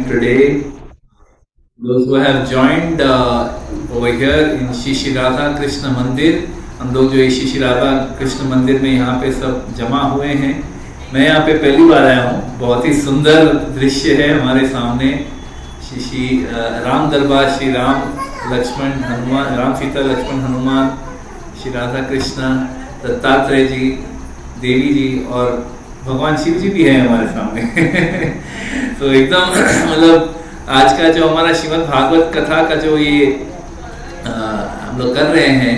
Today, those who have joined over here in Shri Radha Krishna Mandir, हम लोग जो श्री राधा कृष्ण मंदिर में यहाँ पे सब जमा हुए हैं। मैं यहाँ पे पहली बार आया हूँ। बहुत ही सुंदर दृश्य है हमारे सामने। श्री राम दरबार, श्री राम लक्ष्मण हनुमान, राम सीता लक्ष्मण हनुमान, श्री राधा कृष्ण, दत्तात्रेय जी, देवी जी और भगवान शिव जी भी हैं हमारे सामने। तो एकदम मतलब आज का जो हमारा श्रीमद् भागवत कथा का जो ये हम लोग कर रहे हैं,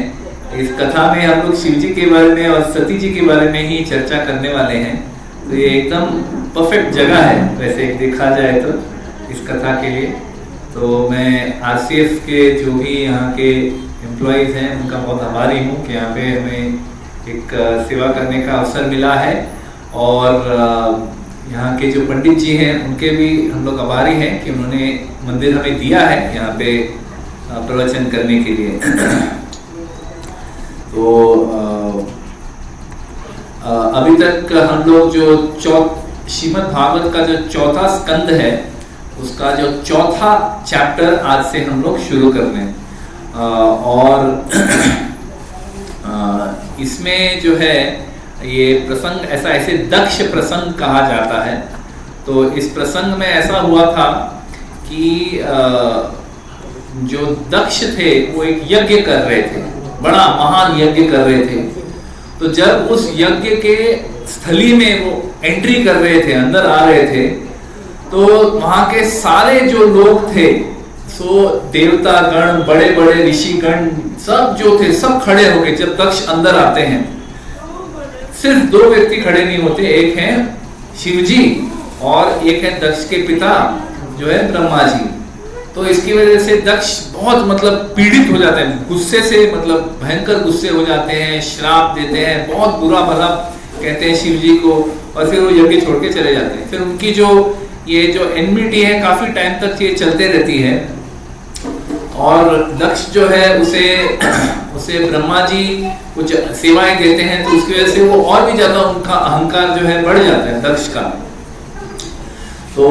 इस कथा में हम लोग शिव जी के बारे में और सती जी के बारे में ही चर्चा करने वाले हैं। तो ये एकदम परफेक्ट जगह है वैसे देखा जाए तो इस कथा के लिए। तो मैं आरसीएफ के जो भी यहाँ के एम्प्लॉयज़ हैं उनका बहुत आभारी हूँ कि यहाँ पे हमें एक सेवा करने का अवसर मिला है। और यहाँ के जो पंडित जी हैं उनके भी हम लोग आभारी हैं कि उन्होंने मंदिर हमें दिया है यहाँ पे प्रवचन करने के लिए। तो अभी तक हम लोग जो श्रीमद् भागवत का जो चौथा स्कंद है उसका जो चौथा चैप्टर आज से हम लोग शुरू कर रहे हैं। और इसमें जो है ये प्रसंग ऐसे दक्ष प्रसंग कहा जाता है। तो इस प्रसंग में ऐसा हुआ था कि जो दक्ष थे वो एक यज्ञ कर रहे थे, बड़ा महान यज्ञ कर रहे थे। तो जब उस यज्ञ के स्थली में वो एंट्री कर रहे थे, अंदर आ रहे थे, तो वहां के सारे जो लोग थे, सो देवता गण, बड़े बड़े ऋषि गण सब जो थे सब खड़े हो गए। जब दक्ष अंदर आते हैं सिर्फ दो व्यक्ति खड़े नहीं होते, एक है शिव जी और एक है दक्ष के पिता जो है ब्रह्मा जी। तो इसकी वजह से दक्ष बहुत मतलब पीड़ित हो जाते हैं, गुस्से से मतलब भयंकर गुस्से हो जाते हैं, श्राप देते हैं, बहुत बुरा भला कहते हैं शिव जी को और फिर वो यज्ञ छोड़ के चले जाते हैं। फिर उनकी जो ये जो एनमिटी है काफी टाइम तक ये चलते रहती है। और दक्ष जो है उसे ब्रह्मा जी कुछ सेवाएं देते हैं, तो उसकी वजह से वो और भी ज्यादा उनका अहंकार जो है बढ़ जाता है दक्ष का। तो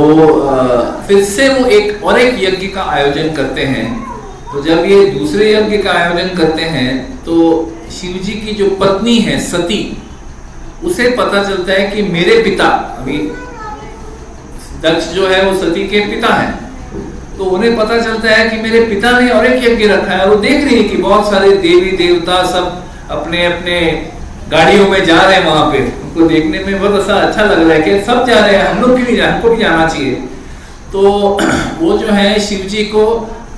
फिर से वो एक यज्ञ का आयोजन करते हैं। तो जब ये दूसरे यज्ञ का आयोजन करते हैं तो शिव जी की जो पत्नी है सती, उसे पता चलता है कि मेरे पिता, अभी दक्ष जो है वो सती के पिता हैं, तो उन्हें पता चलता है कि मेरे पिता ने और एक यज्ञ रखा है। वो देख रही है कि बहुत सारे देवी देवता सब अपने अपने गाड़ियों में जा रहे हैं वहां पे। उनको देखने में बहुत ऐसा अच्छा लग रहा है कि सब जा रहे हैं, हम लोग क्यों नहीं जाए, हमको भी जाना चाहिए। तो वो जो है शिव जी को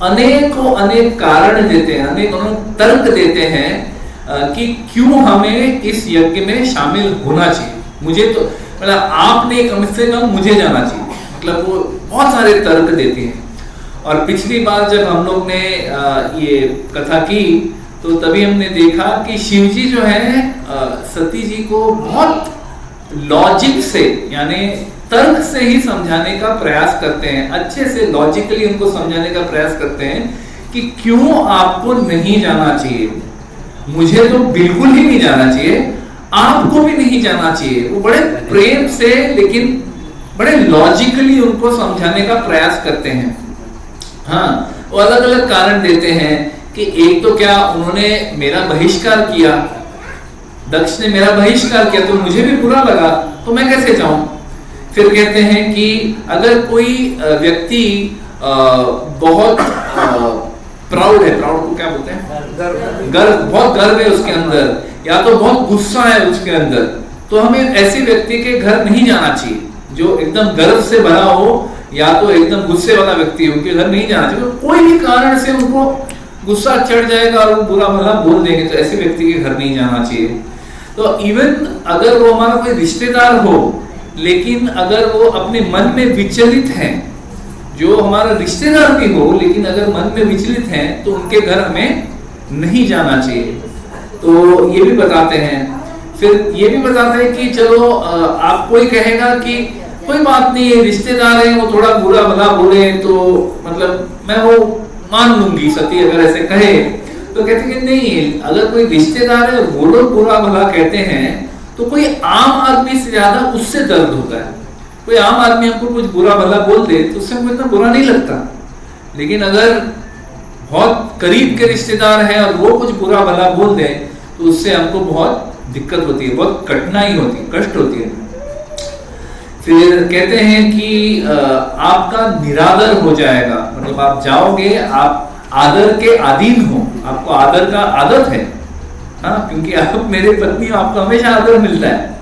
अनेक कारण देते हैं, अनेक तर्क देते हैं कि क्यों हमें इस यज्ञ में शामिल होना चाहिए। मुझे तो मतलब आपने कम से कम मुझे जाना चाहिए, मतलब वो बहुत सारे तर्क देते हैं। और पिछली बार जब हम लोग ने ये कथा की तो तभी हमने देखा कि शिव जी जो है सती जी को बहुत लॉजिक से यानी तर्क से ही समझाने का प्रयास करते हैं, अच्छे से लॉजिकली उनको समझाने का प्रयास करते हैं कि क्यों आपको नहीं जाना चाहिए। मुझे तो बिल्कुल ही नहीं जाना चाहिए, आपको भी नहीं जाना चाहिए। वो बड़े प्रेम से लेकिन बड़े लॉजिकली उनको समझाने का प्रयास करते हैं। हाँ, वो अलग अलग कारण देते हैं कि एक तो क्या उन्होंने मेरा बहिष्कार किया, दक्ष ने मेरा बहिष्कार किया तो मुझे भी बुरा लगा, तो मैं कैसे जाऊं। फिर कहते हैं कि अगर कोई व्यक्ति बहुत प्राउड है, प्राउड को क्या बोलते हैं, गर्व, बहुत गर्व है उसके अंदर, या तो बहुत गुस्सा है उसके अंदर, तो हमें ऐसे व्यक्ति के घर नहीं जाना चाहिए। जो एकदम गर्व से भरा हो या तो एकदम गुस्से वाला व्यक्ति हो, उनके घर नहीं जाना चाहिए। कोई भी कारण से उनको गुस्सा चढ़ जाएगा और वो बुरा भला बोल देंगे, तो ऐसे व्यक्ति के घर नहीं जाना चाहिए। तो इवन अगर वो हमारा कोई रिश्तेदार हो, लेकिन अगर वो अपने मन में विचलित हैं, जो हमारा रिश्तेदार भी हो लेकिन अगर मन में विचलित हैं, तो उनके घर हमें नहीं जाना चाहिए। तो ये भी बताते हैं। फिर ये भी बताते हैं कि चलो आप कोई कहेगा कि कोई बात नहीं, रिश्तेदार है, वो थोड़ा बुरा भला बोले तो मतलब मैं वो मान लूंगी, सती अगर ऐसे कहे तो कहते कि नहीं, अगर कोई रिश्तेदार है वो लोग बुरा भला कहते हैं तो कोई आम आदमी से ज्यादा उससे दर्द होता है। कोई आम आदमी हमको कुछ बुरा भला बोल दे तो उससे हमको इतना बुरा नहीं लगता, लेकिन अगर बहुत करीब के रिश्तेदार हैं और वो कुछ बुरा भला बोल दे तो उससे हमको बहुत दिक्कत होती है, बहुत कठिनाई होती है, कष्ट होती है। फिर कहते हैं कि आपका निरादर हो जाएगा, मतलब आप जाओगे, आप आदर के अधीन हो, आपको आदर का आदत है, हाँ, क्योंकि आप मेरे पत्नी हो, आपको हमेशा आदर मिलता है।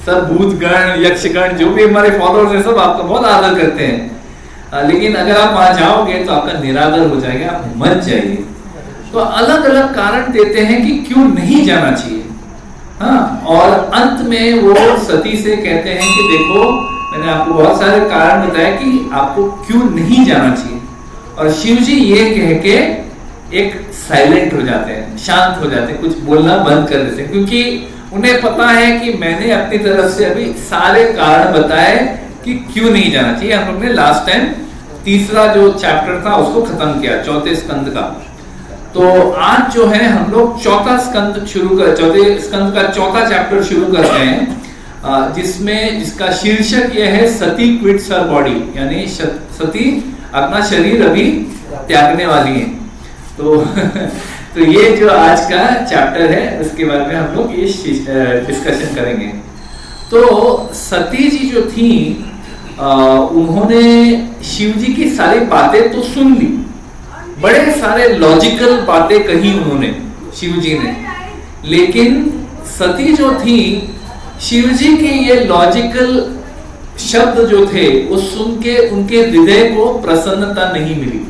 सब भूतगण यक्षगण जो भी हमारे फॉलोअर्स हैं सब आपका बहुत आदर करते हैं, लेकिन अगर आप वहां जाओगे तो आपका निरादर हो जाएगा, आप मर जाएंगे। तो अलग अलग कारण देते हैं कि क्यों नहीं जाना चाहिए, हाँ। और अंत में वो सती से कहते हैं कि देखो मैंने आपको बहुत सारे कारण बताए कि आपको क्यों नहीं जाना चाहिए, और शिव जी ये कह के एक साइलेंट हो जाते हैं, शांत हो जाते हैं, कुछ बोलना बंद कर देते हैं, क्योंकि उन्हें पता है कि मैंने अपनी तरफ से अभी सारे कारण बताए कि क्यों नहीं जाना चाहिए। हम लोग ने लास्ट टाइम तीसरा जो चैप्टर था उसको खत्म किया, चौथे स्कंद का। तो आज जो है हम लोग चौथे स्कंद का चौथा चैप्टर शुरू करते हैं, जिसका शीर्षक यह है सती क्विट्स हर बॉडी, यानी सती अपना शरीर अभी त्यागने वाली है। तो ये जो आज का चैप्टर है उसके बारे में हम लोग ये डिस्कशन करेंगे। तो सती जी जो थी उन्होंने शिव जी की सारी बातें तो सुन ली, बड़े सारे लॉजिकल बातें कही उन्होंने शिव जी ने, लेकिन सती जो थी शिव जी के ये लॉजिकल शब्द जो थे वो सुन के उनके हृदय को प्रसन्नता नहीं मिली,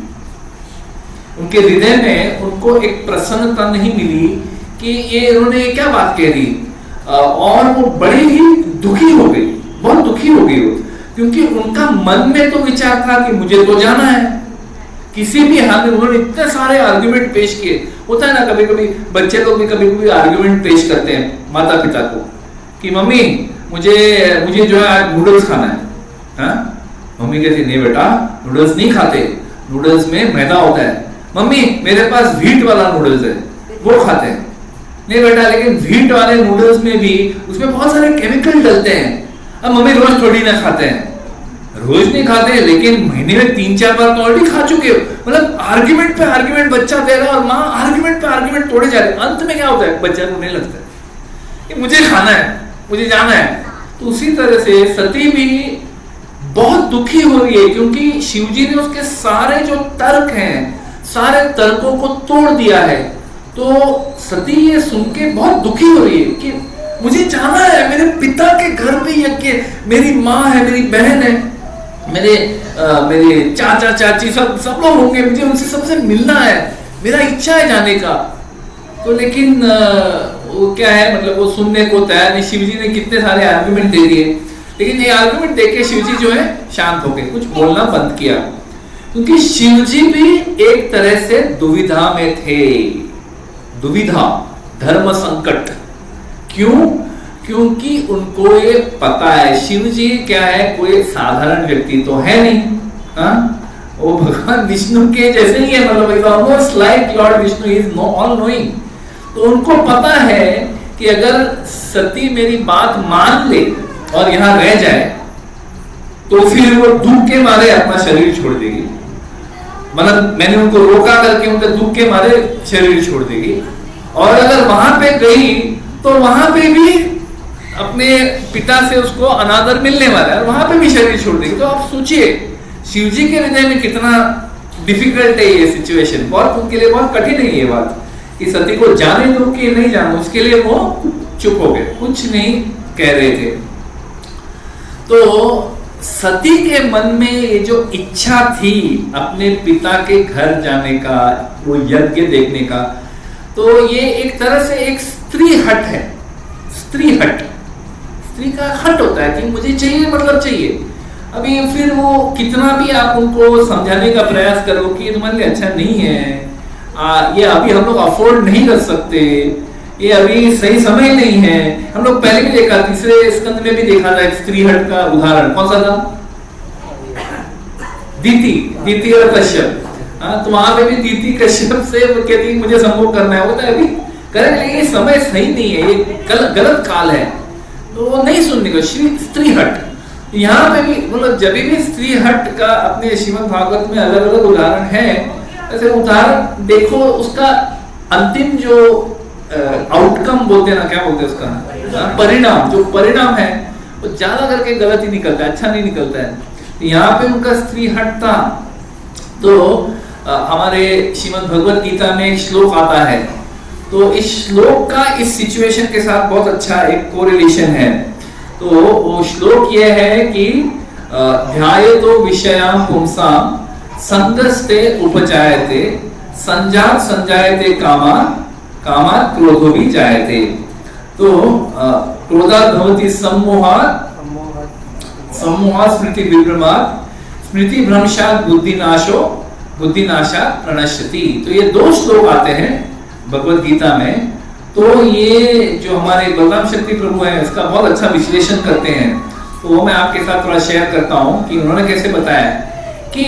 उनके हृदय में उनको एक प्रसन्नता नहीं मिली कि ये इन्होंने क्या बात कह दी, और वो बड़ी ही दुखी हो गई, बहुत दुखी हो गई वो, क्योंकि उनका मन में तो विचार था कि मुझे तो जाना है, किसी भी हाल में। उन्होंने इतने सारे आर्गुमेंट पेश किए, होता है ना कभी कभी बच्चे लोग भी कभी कभी आर्गुमेंट पेश करते हैं माता पिता को कि मम्मी मुझे जो है आज नूडल्स खाना है, हाँ? मम्मी कहती नहीं बेटा नूडल्स नहीं खाते, नूडल्स में मैदा होता है। मम्मी मेरे पास व्हीट वाला नूडल्स है वो खाते हैं। नहीं बेटा लेकिन व्हीट वाले नूडल्स में भी उसमें बहुत सारे केमिकल डलते हैं। अब मम्मी रोज थोड़ी ना खाते हैं, रोज नहीं खाते लेकिन महीने में 3-4 बार तो ऑलरेडी खा चुके हो। मतलब आर्ग्यूमेंट पे आर्ग्यूमेंट बच्चा दे रहा है और माँ आर्ग्यूमेंट पे आर्ग्यूमेंट तोड़े जा रहे। अंत में क्या होता है, बच्चा को नहीं लगता है कि मुझे खाना है, मुझे जाना है। तो उसी तरह से सती भी बहुत दुखी हो रही है, क्योंकि शिवजी ने उसके सारे जो तर्क हैं, सारे तर्कों को तोड़ दिया है। तो सती ये सुन के बहुत दुखी हो रही है कि मुझे जाना है, मेरे पिता के घर पे यज्ञ, मेरी माँ है, मेरी बहन है, मेरे चाचा चाची सब लोग होंगे, मुझे उनसे सबसे मिलना है, मेरा इच्छा है जाने का। तो लेकिन वो क्या है, मतलब वो सुनने को तैयार नहीं। शिवजी ने कितने सारे आर्गुमेंट दे दिए, लेकिन ये आर्गुमेंट देके शिवजी जो है शांत हो गए, कुछ बोलना बंद किया, क्योंकि शिवजी भी एक तरह से दुविधा में थे। दुविधा, धर्म संकट। क्यों? क्योंकि उनको ये पता है शिवजी क्या है, कोई साधारण व्यक्ति तो है नहीं, हाँ? वो भगवान विष्णु के जैसे ही है, मतलब almost like Lord Vishnu is all knowing. तो उनको पता है कि अगर सती मेरी बात मान ले और यहाँ रह जाए तो फिर वो दुख के मारे अपना शरीर छोड़ देगी। मतलब मैंने उनको रोका करके उनके दुख के मारे शरीर छोड़ देगी, और अगर वहां पे गई तो वहां पे भी अपने पिता से उसको अनादर मिलने वाला है, वहां पे भी शरीर छोड़ देगी। तो आप सोचिए शिवजी के हृदय में कितना डिफिकल्ट है ये सिचुएशन, बहुत उनके लिए बहुत कठिन है ये बात कि सती को जाने दो कि नहीं जानो। उसके लिए वो चुप हो गए, कुछ नहीं कह रहे थे। तो सती के मन में ये जो इच्छा थी अपने पिता के घर जाने का, वो यज्ञ देखने का, तो ये एक तरह से एक स्त्री हट है। स्त्री हट, स्त्री का हट होता है कि मुझे चाहिए मतलब चाहिए। अभी फिर वो कितना भी आप उनको समझाने का प्रयास करो कि ये तुम्हारे लिए अच्छा नहीं है, ये अभी हम लोग अफोर्ड नहीं कर सकते, ये अभी सही समय नहीं है। हम लोग पहले भी देखा, तीसरे स्कंद में भी देखा था एक स्त्री हट का उदाहरण। कौन सा था? दीति और कश्यप। तो वहां पे भी दीति कश्यप से वो कहती मुझे संभोग करना है, वो तो अभी करें लेकिन ये समय सही नहीं है, ये गलत काल है, तो वो नहीं सुनने को स्त्री हट। यहाँ पे भी मतलब जब भी स्त्री हट का अपने श्रीमद् भागवत में अलग अलग उदाहरण है, ऐसे उदाहरण देखो, उसका अंतिम जो आउटकम बोलते हैं ना, क्या बोलते हैं उसका, परिणाम, जो परिणाम है वो ज्यादा करके गलत ही निकलता है, अच्छा नहीं निकलता है। यहाँ पे उनका स्त्री हट था। तो हमारे श्रीमद् भगवत गीता में एक श्लोक आता है, तो इस श्लोक का इस सिचुएशन के साथ बहुत अच्छा एक कोरिलेशन है। तो वो श्लोक ये है कि ध्यायतो विषयां पुंसां संगस्ते उपजायते संजात संजायते कामात् कामात् क्रोधो भी जायते। तो क्रोधात् भवति सम्मोहात् सम्मोहात् स्मृति विभ्रमात् स्मृति भ्रंशात् बुद्धिनाशो बुद्धिनाशात् प्रणश्यति। तो ये दो श्लोक आते हैं भगवत गीता में। तो ये जो हमारे बलराम शक्ति प्रभु हैं इसका बहुत अच्छा विश्लेषण करते हैं। तो वो मैं आपके साथ थोड़ा शेयर करता हूँ कि उन्होंने कैसे बताया कि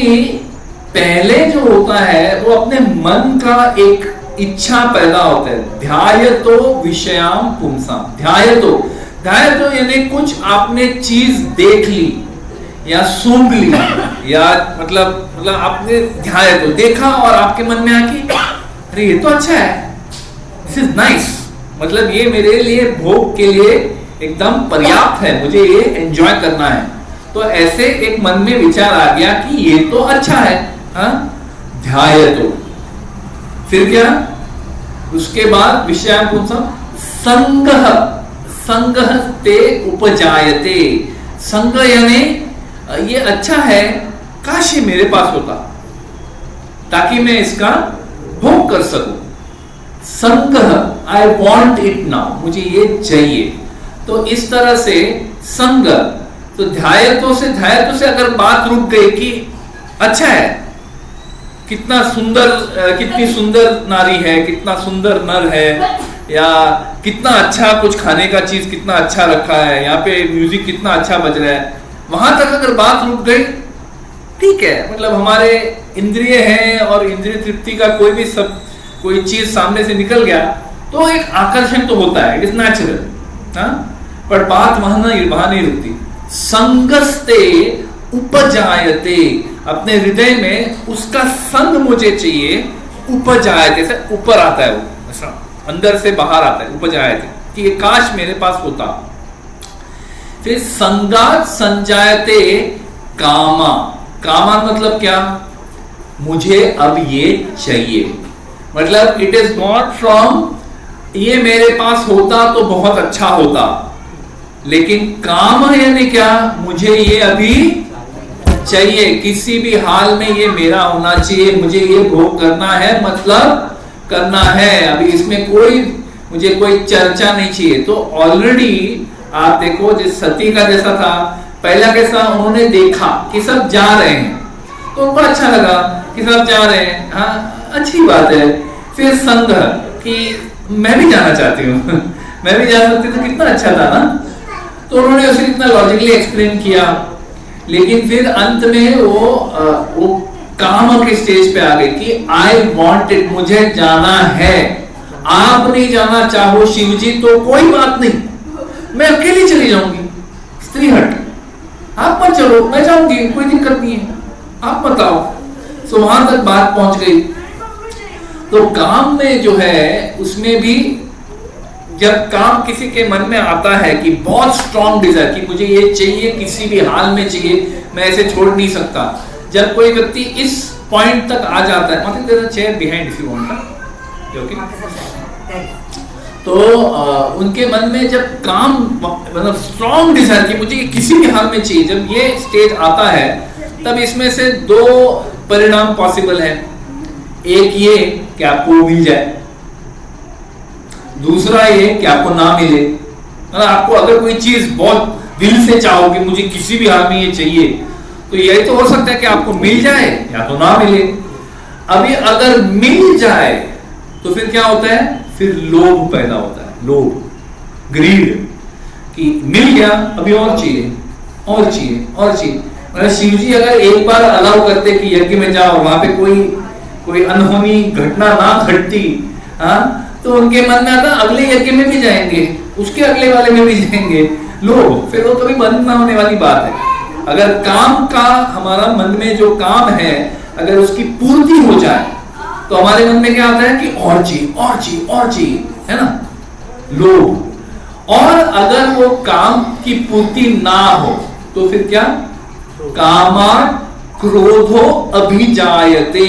पहले जो होता है वो अपने मन का एक इच्छा पैदा होता है। ध्यायतो विषयां पुंसां, ध्यायतो यानी कुछ आपने चीज देख ली या सूंघ ली, या मतलब आपने ध्यायतो देखा और आपके मन में आके अरे ये तो अच्छा है, दिस इज नाइस, मतलब ये मेरे लिए भोग के लिए एकदम पर्याप्त है, मुझे ये एंजॉय करना है। तो ऐसे एक मन में विचार आ गया कि ये तो अच्छा है, हाँ, ध्यायतो। फिर क्या, उसके बाद विषयां पुंसां संगः, संगः ते उपजायते। संग यानी ये अच्छा है, काश ये मेरे पास होता ताकि मैं इसका भोग कर सकूं। संगः, आई वॉन्ट इट नाउ, मुझे ये चाहिए। तो इस तरह से संग, तो ध्यायतो से अगर बात रुक गई कि अच्छा है, कितना सुंदर, कितनी सुंदर नारी है, कितना सुंदर नर है, या कितना अच्छा कुछ खाने का चीज कितना अच्छा रखा है, यहाँ पे म्यूजिक कितना अच्छा बज रहा है, वहां तक अगर बात रुक गई ठीक है, मतलब हमारे इंद्रिय हैं और इंद्रिय तृप्ति का कोई भी सब कोई चीज सामने से निकल गया तो एक आकर्षण तो होता है, इट इज नेचुरल, पर बात वहां नहीं रुकती। संगस्ते उपजायते, अपने हृदय में उसका संग मुझे चाहिए, उपजायते से ऊपर आता है, वो ऐसा अंदर से बाहर आता है, उपजायते कि ये काश मेरे पास होता। फिर संगात संजायते कामा, कामा मतलब क्या, मुझे अब ये चाहिए, मतलब इट इज नॉट फ्रॉम ये मेरे पास होता तो बहुत अच्छा होता, लेकिन काम यानी क्या, मुझे ये अभी चाहिए, किसी भी हाल में ये मेरा होना चाहिए, मुझे ये भोग करना है, मतलब करना है, अभी इसमें मुझे कोई चर्चा नहीं चाहिए। तो ऑलरेडी आप देखो जिस सती का जैसा था, पहला कैसा उन्होंने देखा कि सब जा रहे हैं तो उनको अच्छा लगा कि सब जा रहे हैं, हाँ अच्छी बात है। फिर संग कि मैं भी जाना चाहती हूँ मैं भी जा सकती तो कितना अच्छा था ना, तो उन्होंने उसे इतना लॉजिकली एक्सप्लेन किया। लेकिन फिर अंत में वो काम के स्टेज पे आ गए कि आई वॉन्ट इट, मुझे जाना है, आप नहीं जाना चाहो शिव जी तो कोई बात नहीं, मैं अकेली चली जाऊंगी, स्त्री हट, आप मत चलो, मैं जाऊंगी, कोई दिक्कत नहीं है, आप बताओ। तो वहां तक बात पहुंच गई। तो काम में जो है उसमें भी जब काम किसी के मन में आता है कि बहुत स्ट्रॉन्ग डिजायर कि मुझे ये चाहिए, किसी भी हाल में चाहिए, मैं ऐसे छोड़ नहीं सकता, जब कोई व्यक्ति इस पॉइंट तक आ जाता है, मतलब their chair behind if you want, okay, तो उनके मन में जब काम मतलब स्ट्रॉन्ग डिजायर कि मुझे किसी भी हाल में चाहिए, जब ये स्टेज आता है तब इसमें से दो परिणाम पॉसिबल है। एक ये कि आपको मिल जाए, दूसरा ये कि आपको ना मिले। आपको अगर कोई चीज बहुत दिल से चाहोगे मुझे किसी भी हाल में ये चाहिए, तो यही तो हो सकता है कि आपको मिल जाए या तो ना मिले। अभी अगर मिल जाए तो फिर क्या होता है, फिर लोभ पैदा होता है, लोभ, ग्रीड, कि मिल गया अभी और चाहिए और चाहिए और चाहिए। मतलब शिव जी अगर एक बार अलाउ करते कि यज्ञ में जाओ, वहां पे कोई अनहोनी घटना ना घटती, हाँ, तो उनके मन में आता अगले यज्ञ में भी जाएंगे, उसके अगले वाले में भी जाएंगे लोग, फिर वो कभी बंद ना होने वाली बात है। अगर काम का हमारा मन में जो काम है अगर उसकी पूर्ति हो जाए तो हमारे मन में क्या आता है कि और चाहिए और चाहिए और चाहिए, है ना, लोभ। और अगर वो काम की पूर्ति ना हो तो फिर क्या, कामात् क्रोधो अभिजायते,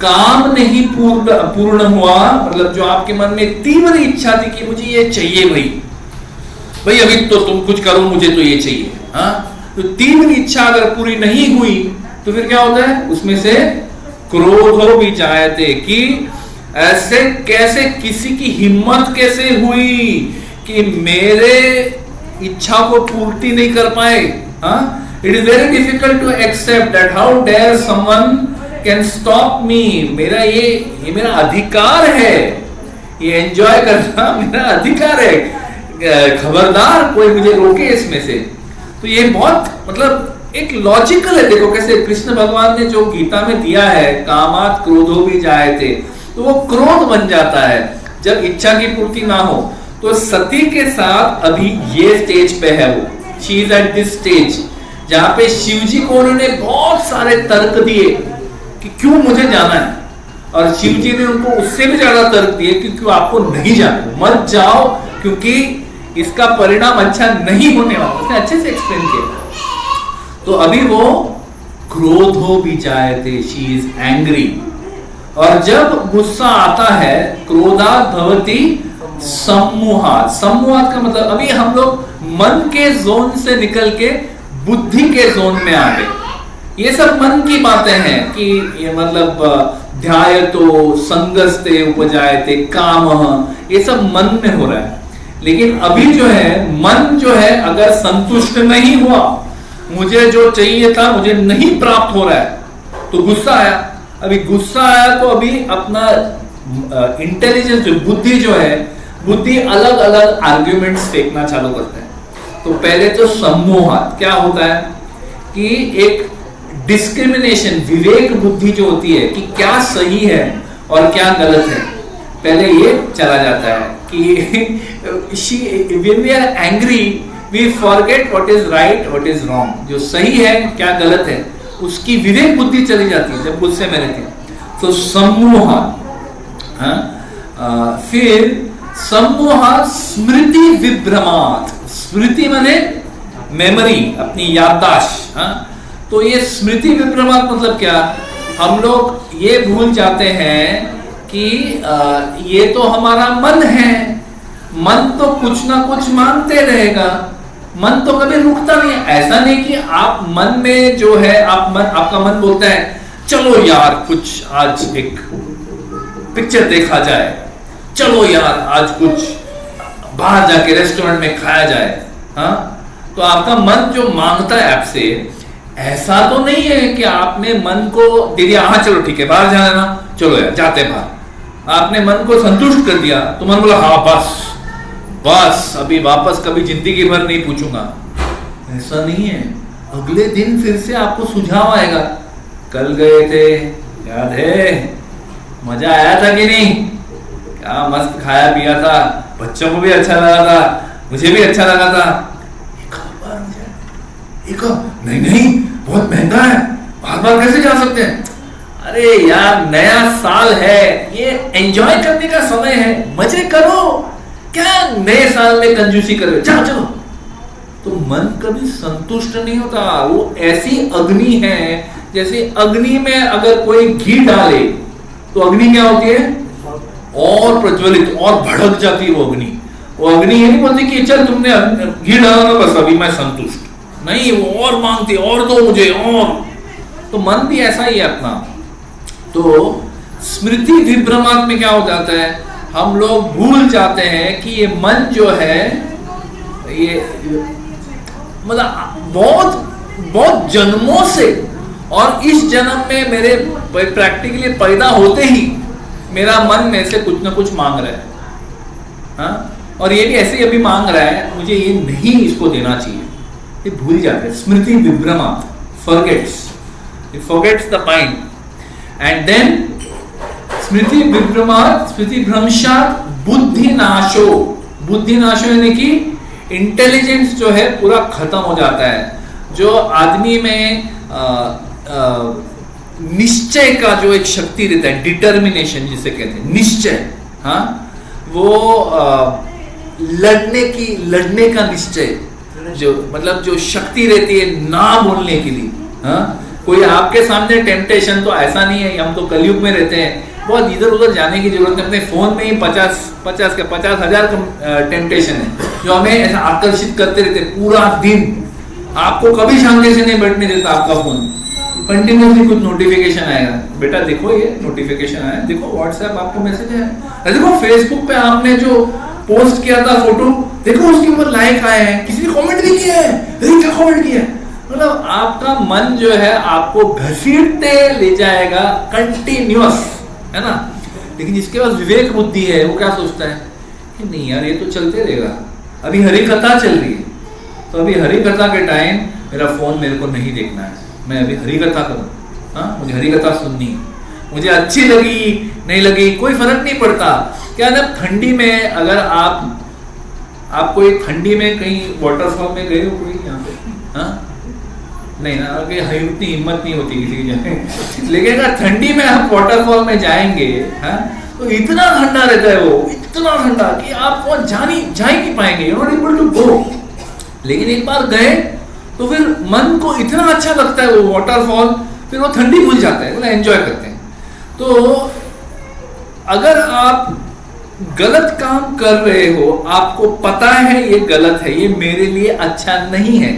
काम नहीं पूर्ण हुआ, मतलब जो आपके मन में तीव्र इच्छा थी कि मुझे ये चाहिए भाई अभी तो तुम कुछ करो मुझे तो ये चाहिए, हाँ, तो तीव्र इच्छा अगर पूरी नहीं हुई तो फिर क्या होता है, उसमें से क्रोधो भी जायते, कि ऐसे कैसे, किसी की हिम्मत कैसे हुई कि मेरे इच्छा को पूर्ति नहीं कर पाए, हाँ, it is very difficult to accept that how dare someone can stop me, मेरा ये मेरा अधिकार है, ये एंजॉय करना मेरा अधिकार है, खबरदार कोई मुझे रोके इसमें से। तो ये बहुत मतलब एक लॉजिकल है, देखो कैसे कृष्ण भगवान ने जो गीता में दिया है, कामात् क्रोधो भी जायते, तो वो क्रोध बन जाता है जब इच्छा की पूर्ति ना हो। तो सती के साथ अभी ये स्टेज पे है, वो she is at this stage जहां पे शिव जी को उन्होंने बहुत सारे तर्क दिए कि क्यों मुझे जाना है, और शिव जी ने उनको उससे भी ज्यादा तर्क दिए कि क्यों आपको नहीं जाना, मत जाओ क्योंकि इसका परिणाम अच्छा नहीं होने वाला, उसने अच्छे से एक्सप्लेन किया। तो अभी वो क्रोधो भी जायते, शी इज एंग्री, और जब गुस्सा आता है क्रोधात् भवति सम्मोहात्, सम्मोहात् का मतलब अभी हम लोग मन के जोन से निकल के बुद्धि के जोन में आ गए। ये सब मन की बातें हैं कि ये मतलब ध्यायतो संगस्ते उपजायते कामः, ये सब मन में हो रहा है। लेकिन अभी जो है मन जो है अगर संतुष्ट नहीं हुआ, मुझे जो चाहिए था मुझे नहीं प्राप्त हो रहा है, तो गुस्सा आया। अभी गुस्सा आया तो अभी अपना इंटेलिजेंस जो बुद्धि जो है, बुद्धि अलग अलग आर्ग्यूमेंट्स फेंकना चालू करता है। तो पहले तो सम्मोह क्या होता है कि एक डिस्क्रिमिनेशन, विवेक बुद्धि जो होती है कि क्या सही है और क्या गलत है, पहले ये चला जाता है कि when we are angry we forget what is right what is wrong, जो सही है क्या गलत है उसकी विवेक बुद्धि चली जाती है जब गुस्से में रहते हैं। तो सम्मोह, फिर सम्मोह स्मृति विभ्रमात्, स्मृति माने मेमोरी, अपनी याददाश्त, तो ये स्मृति विभ्रमात् मतलब क्या, हम लोग ये भूल जाते हैं कि ये तो हमारा मन है, मन तो कुछ ना कुछ मांगते रहेगा, मन तो कभी रुकता नहीं है। ऐसा नहीं कि आप मन में जो है आपका मन बोलता है चलो यार कुछ आज एक पिक्चर देखा जाए, चलो यार आज कुछ बाहर जाके रेस्टोरेंट में खाया जाए, हाँ, तो आपका मन जो मांगता है आपसे, ऐसा तो नहीं है कि आपने मन को दे दिया हाँ चलो ठीक है बाहर जाना ना, चलो यार जाते बाहर, आपने मन को संतुष्ट कर दिया तो मन बोला हाँ बस अभी वापस कभी जिंदगी भर नहीं पूछूंगा। ऐसा नहीं है, अगले दिन फिर से आपको सुझाव आएगा, कल गए थे याद है, मजा आया था कि नहीं, क्या मस्त खाया पिया था, बच्चों को भी अच्छा लगा था, मुझे भी अच्छा लगा था, एक नहीं बहुत महंगा है, बार बार कैसे जा सकते हैं, अरे यार नया साल है, ये एंजॉय करने का समय है, मजे करो, क्या नए साल में कंजूसी करो, जाओ चलो। तो मन कभी संतुष्ट नहीं होता, वो ऐसी अग्नि है जैसे अग्नि में अगर कोई घी डाले तो अग्नि क्या होती है, और प्रज्वलित और भड़क जाती है वो अग्नि। वो अग्नि ये नहीं बोलती कि चल तुमने घी डाला ना बस अभी मैं संतुष्ट, नहीं वो और मांगती और दो मुझे और। तो मन भी ऐसा ही है अपना। तो स्मृति विभ्रमात् में क्या हो जाता है, हम लोग भूल जाते हैं कि ये मन जो है ये मतलब बहुत जन्मों से और इस जन्म में मेरे प्रैक्टिकली पैदा होते ही मेरा मन में से कुछ ना कुछ मांग रहा है, हाँ? और ये भी ऐसे ही अभी मांग रहा है, मुझे ये नहीं इसको देना चाहिए, ये भूल जाते हैं। स्मृति विभ्रमात्, forgets the mind, and then स्मृति विभ्रमात् स्मृति भ्रंशात् बुद्धि नाशो यानी कि इंटेलिजेंस जो है पूरा खत्म हो जाता है। जो आदमी में निश्चय का जो एक शक्ति रहता है, डिटर्मिनेशन जिसे कहते हैं, निश्चय, हाँ, वो लड़ने का निश्चय, जो मतलब जो शक्ति रहती है ना बोलने के लिए, हाँ, कोई आपके सामने टेम्पटेशन तो ऐसा नहीं है, हम तो कलयुग में रहते हैं, बहुत इधर उधर जाने की जरूरत है, अपने फोन में ही 50,000 टेम्पटेशन है जो हमें ऐसा आकर्षित करते रहते पूरा दिन। आपको कभी शांति से नहीं बैठने देता आपका फोन, कंटिन्यूसली कुछ नोटिफिकेशन आएगा, बेटा देखो ये नोटिफिकेशन आया, देखो व्हाट्सएप आपको मैसेज आया, देखो फेसबुक पे आपने जो पोस्ट किया था फोटो, देखो उसके ऊपर लाइक आए हैं, किसी ने कमेंट भी किया है, क्या कमेंट किया है। मतलब आपका मन जो है आपको घसीटते ले जाएगा कंटिन्यूअस, है ना। लेकिन जिसके पास विवेक बुद्धि है वो क्या सोचता है कि नहीं यार ये तो चलते रहेगा, अभी हरि कथा चल रही है, तो अभी हरि कथा के टाइम मेरा फोन मेरे को नहीं देखना है, मैं अभी हरि कथा करूं, हाँ, मुझे हरि कथा सुननी है, मुझे अच्छी लगी नहीं लगी कोई फर्क नहीं पड़ता। क्या ना, ठंडी में अगर आप कोई ठंडी में कहीं वाटरफॉल में गए हो कोई यहाँ पे, हाँ, नहीं ना, उतनी हिम्मत नहीं होती किसी की जाए, लेकिन अगर ठंडी में आप वाटरफॉल में जाएंगे, हाँ, तो इतना ठंडा रहता है वो, इतना ठंडा कि आप वहां जा ही नहीं पाएंगे, you not able to go. लेकिन एक बार गए तो फिर मन को इतना अच्छा लगता है वो वाटरफॉल, फिर वो ठंडी भूल जाता है, मतलब एंजॉय करते हैं। तो अगर आप गलत काम कर रहे हो, आपको पता है ये गलत है, ये मेरे लिए अच्छा नहीं है,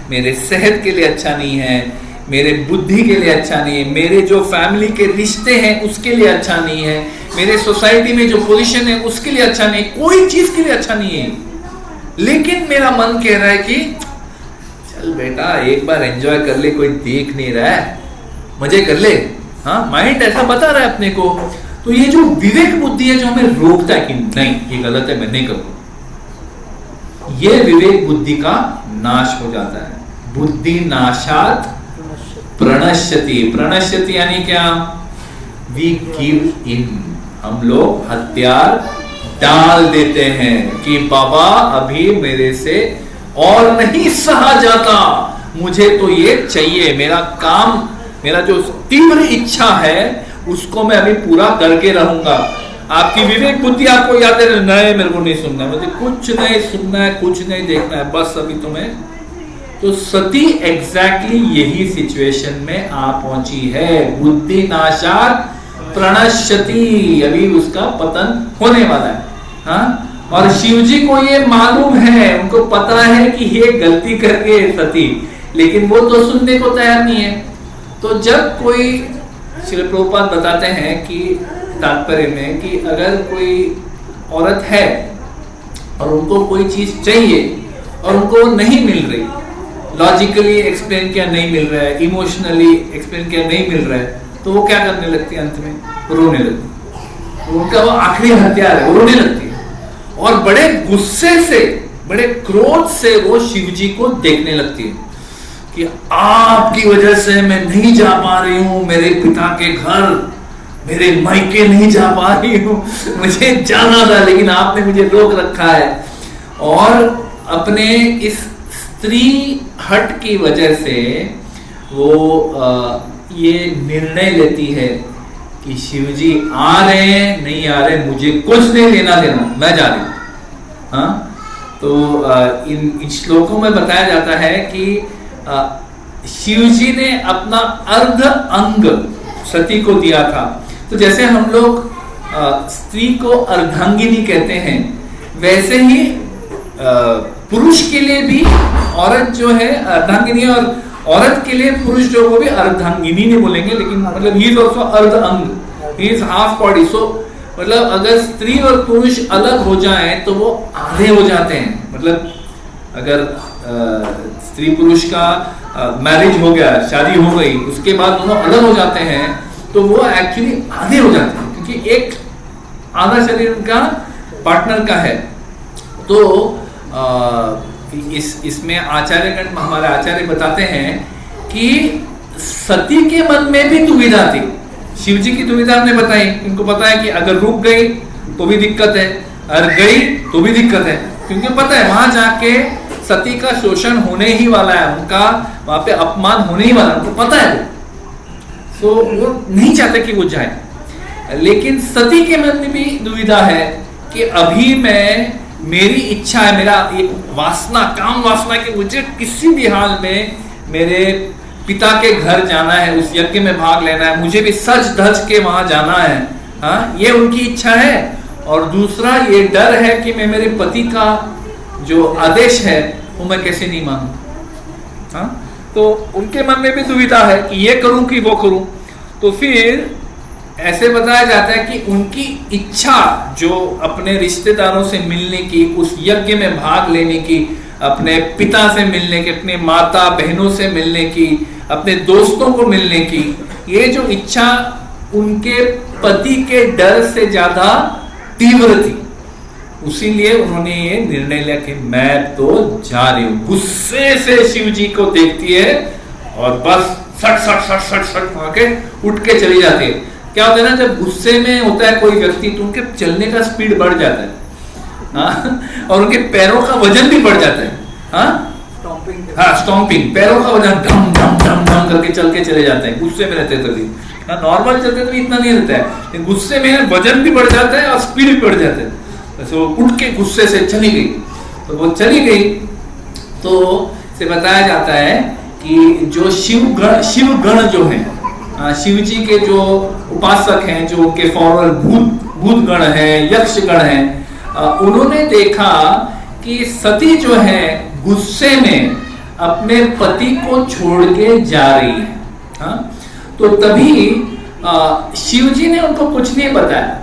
मेरे सेहत के लिए अच्छा नहीं है, मेरे बुद्धि के लिए अच्छा नहीं है, मेरे जो फैमिली के रिश्ते हैं उसके लिए अच्छा नहीं है, मेरे सोसाइटी में जो पोजीशन है उसके लिए अच्छा नहीं, कोई चीज के लिए अच्छा नहीं है, लेकिन मेरा मन कह रहा है कि चल बेटा एक बार एंजॉय कर ले, कोई देख नहीं रहा है, मजे कर ले, हाँ, माइंड ऐसा बता रहा है अपने को। तो ये जो विवेक बुद्धि है जो हमें रोकता है कि नहीं ये गलत है, मैं नहीं करूंगा, ये विवेक बुद्धि का नाश हो जाता है। बुद्धि नाशात प्रणश्यति, प्रणश्यति यानी क्या, वी गिव इन, हम लोग हथियार डाल देते हैं कि बाबा अभी मेरे से और नहीं सहा जाता, मुझे तो ये चाहिए, मेरा काम, मेरा जो तीव्र इच्छा है उसको मैं अभी पूरा करके रहूंगा। आपकी विवेक बुद्धि आपको याद है, नहीं मेरे को नहीं सुनना है, मुझे कुछ नहीं सुनना है, कुछ नहीं देखना है, बस अभी तुम्हें। तो सती एग्जैक्टली यही सिचुएशन में आ पहुंची है, बुद्धि नाशात प्रणश्यति, अभी उसका पतन होने वाला है, हाँ। और शिव जी को ये मालूम है, उनको पता है कि ये गलती कर गए सती, लेकिन वो तो सुनने को तैयार नहीं है। तो जब कोई, श्री प्रभुपाद बताते हैं कि तात्पर्य में कि अगर कोई औरत है और उनको कोई चीज चाहिए और उनको नहीं मिल रही, लॉजिकली एक्सप्लेन किया नहीं मिल रहा है, इमोशनली एक्सप्लेन किया नहीं मिल रहा है, तो वो क्या करने लगती है, अंत में रोने लगती है, उनका वो आखिरी हथियार है, वो रोने लगती है और बड़े गुस्से से, बड़े क्रोध से वो शिव जी को देखने लगती है कि आपकी वजह से मैं नहीं जा पा रही हूं मेरे पिता के घर, मेरे मायके नहीं जा पा रही हूं, मुझे जाना था लेकिन आपने मुझे रोक रखा है। और अपने इस स्त्री हट की वजह से वो ये निर्णय लेती है कि शिव जी आ रहे हैं नहीं आ रहे मुझे कुछ नहीं लेना देना, मैं जा रही हूं, हाँ। तो इन श्लोकों में बताया जाता है कि शिव जी ने अपना अर्ध अंग सती को दिया था। तो जैसे हम लोग स्त्री को अर्धांगिनी कहते हैं, वैसे ही पुरुष के लिए भी औरत जो है अर्धांगिनी, और औरत के लिए पुरुष जो वो भी अर्धांगिनी नहीं बोलेंगे, लेकिन मतलब ही इज आल्सो अर्ध अंग, ही इज हाफ बॉडी। सो मतलब अगर स्त्री और पुरुष अलग हो जाएं तो वो आधे हो जाते हैं। मतलब अगर स्त्री पुरुष का मैरिज हो गया, शादी हो गई, उसके बाद दोनों अलग हो जाते हैं तो वो एक्चुअली आधे हो जाते हैं, क्योंकि एक आधा शरीर उनका पार्टनर का है। तो इसमें आचार्यगण, हमारे आचार्य बताते हैं कि सती के मन में भी दुविधा थी। शिव जी की दुविधा हमने बताई, उनको पता है कि अगर रुक गई तो भी दिक्कत है, अगर गई तो भी दिक्कत है, क्योंकि पता है वहां जाके सती का शोषण होने ही वाला है, उनका वहां पे अपमान होने ही वाला है, उनको पता है वो, वो नहीं चाहते कि वो जाए। लेकिन सती के मन में भी दुविधा है कि अभी मेरी इच्छा है, मेरा एक वासना, काम वासना कि मुझे किसी भी हाल में मेरे पिता के घर जाना है, उस यज्ञ में भाग लेना है, मुझे भी सज धज के वहां जाना है। हाँ, ये उनकी इच्छा है। और दूसरा ये डर है कि मैं मेरे पति का जो आदेश है वो मैं कैसे नहीं मानूं। हाँ, तो उनके मन में भी दुविधा है कि ये करूं कि वो करूं। तो फिर ऐसे बताया जाता है कि उनकी इच्छा जो अपने रिश्तेदारों से मिलने की, उस यज्ञ में भाग लेने की, अपने पिता से मिलने की, अपने माता बहनों से मिलने की, अपने दोस्तों को मिलने की, ये जो इच्छा उनके पति के डर से ज्यादा तीव्र थी। उसीलिए उन्होंने ये निर्णय लिया कि मैं तो जा रही हूं। गुस्से से शिव जी को देखती है और बस सट सट सट सट सट के उठ के चली जाती है। क्या होता है ना, जब गुस्से में होता है कोई व्यक्ति तो उनके चलने का स्पीड बढ़ जाता है। हाँ, और उनके पैरों का वजन भी बढ़ जाता है। हाँ, स्टॉम्पिंग, पैरों का वजन धम धम धम धम करके चल के चले जाते हैं गुस्से में रहते तभी। नॉर्मल चलते तो इतना नहीं रहता है, लेकिन गुस्से में वजन भी बढ़ जाता है और स्पीड भी बढ़ जाता है। तो उठ के गुस्से से चली गई, तो वो चली गई तो से बताया जाता है कि जो शिव गण जो है, शिव जी के जो उपासक हैं, जो उनके फॉरवर्ड भूत गण है, यक्ष गण है, उन्होंने देखा कि सती जो है गुस्से में अपने पति को छोड़ के जा रही है। हाँ, तो तभी शिव जी ने उनको कुछ नहीं बताया,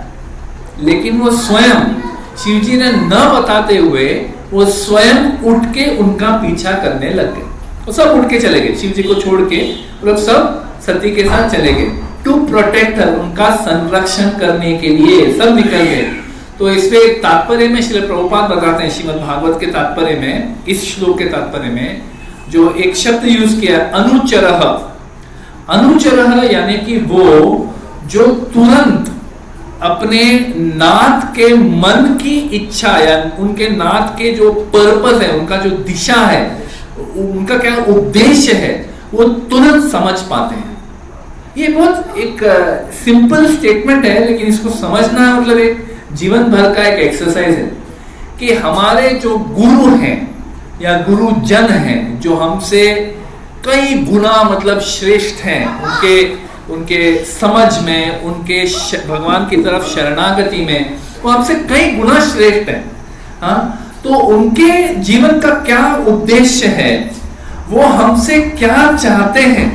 लेकिन वो स्वयं, शिव जी ने न बताते हुए वो स्वयं उठ के उनका पीछा करने लग गए। वो सब उठ के चले गए, शिव जी को छोड़ के लोग सब सती के साथ चले गए। टू प्रोटेक्ट हर, उनका संरक्षण करने के लिए सब निकल गए। तो इसमें तात्पर्य में श्रील प्रभुपाद बताते हैं, श्रीमद् भागवत के तात्पर्य में, इस श्लोक के तात्पर्य में जो एक शब्द यूज किया, अनुचरः। अनुचरः यानी कि वो जो तुरंत अपने नाथ के मन की इच्छा या उनके नाथ के जो पर्पस है, उनका जो दिशा है, उनका क्या उद्देश्य है, वो तुरंत समझ पाते हैं। ये बहुत एक सिंपल स्टेटमेंट है, लेकिन इसको समझना मतलब एक जीवन भर का एक एक्सरसाइज है कि हमारे जो गुरु हैं या गुरुजन हैं, जो हमसे कई गुना मतलब श्रेष्ठ हैं, उनके समझ में, उनके भगवान की तरफ शरणागति में, वो हमसे कई गुना श्रेष्ठ हैं। हाँ, तो उनके जीवन का क्या उद्देश्य है, वो हमसे क्या चाहते हैं,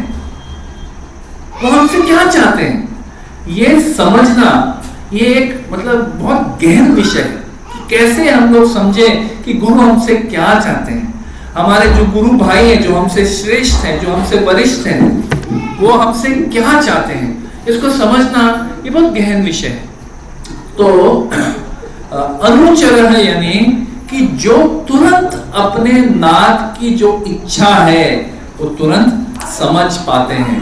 वो हमसे क्या चाहते हैं, ये समझना ये एक मतलब बहुत गहन विषय है। कैसे हम लोग समझे कि गुरु हमसे क्या चाहते हैं, हमारे जो गुरु भाई हैं, जो हमसे श्रेष्ठ हैं, जो हमसे वरिष्ठ हैं, वो हमसे क्या चाहते हैं, इसको समझना ये बहुत गहन विषय है। तो अनुचरण यानी कि जो तुरंत अपने नाथ की जो इच्छा है वो तुरंत समझ पाते हैं।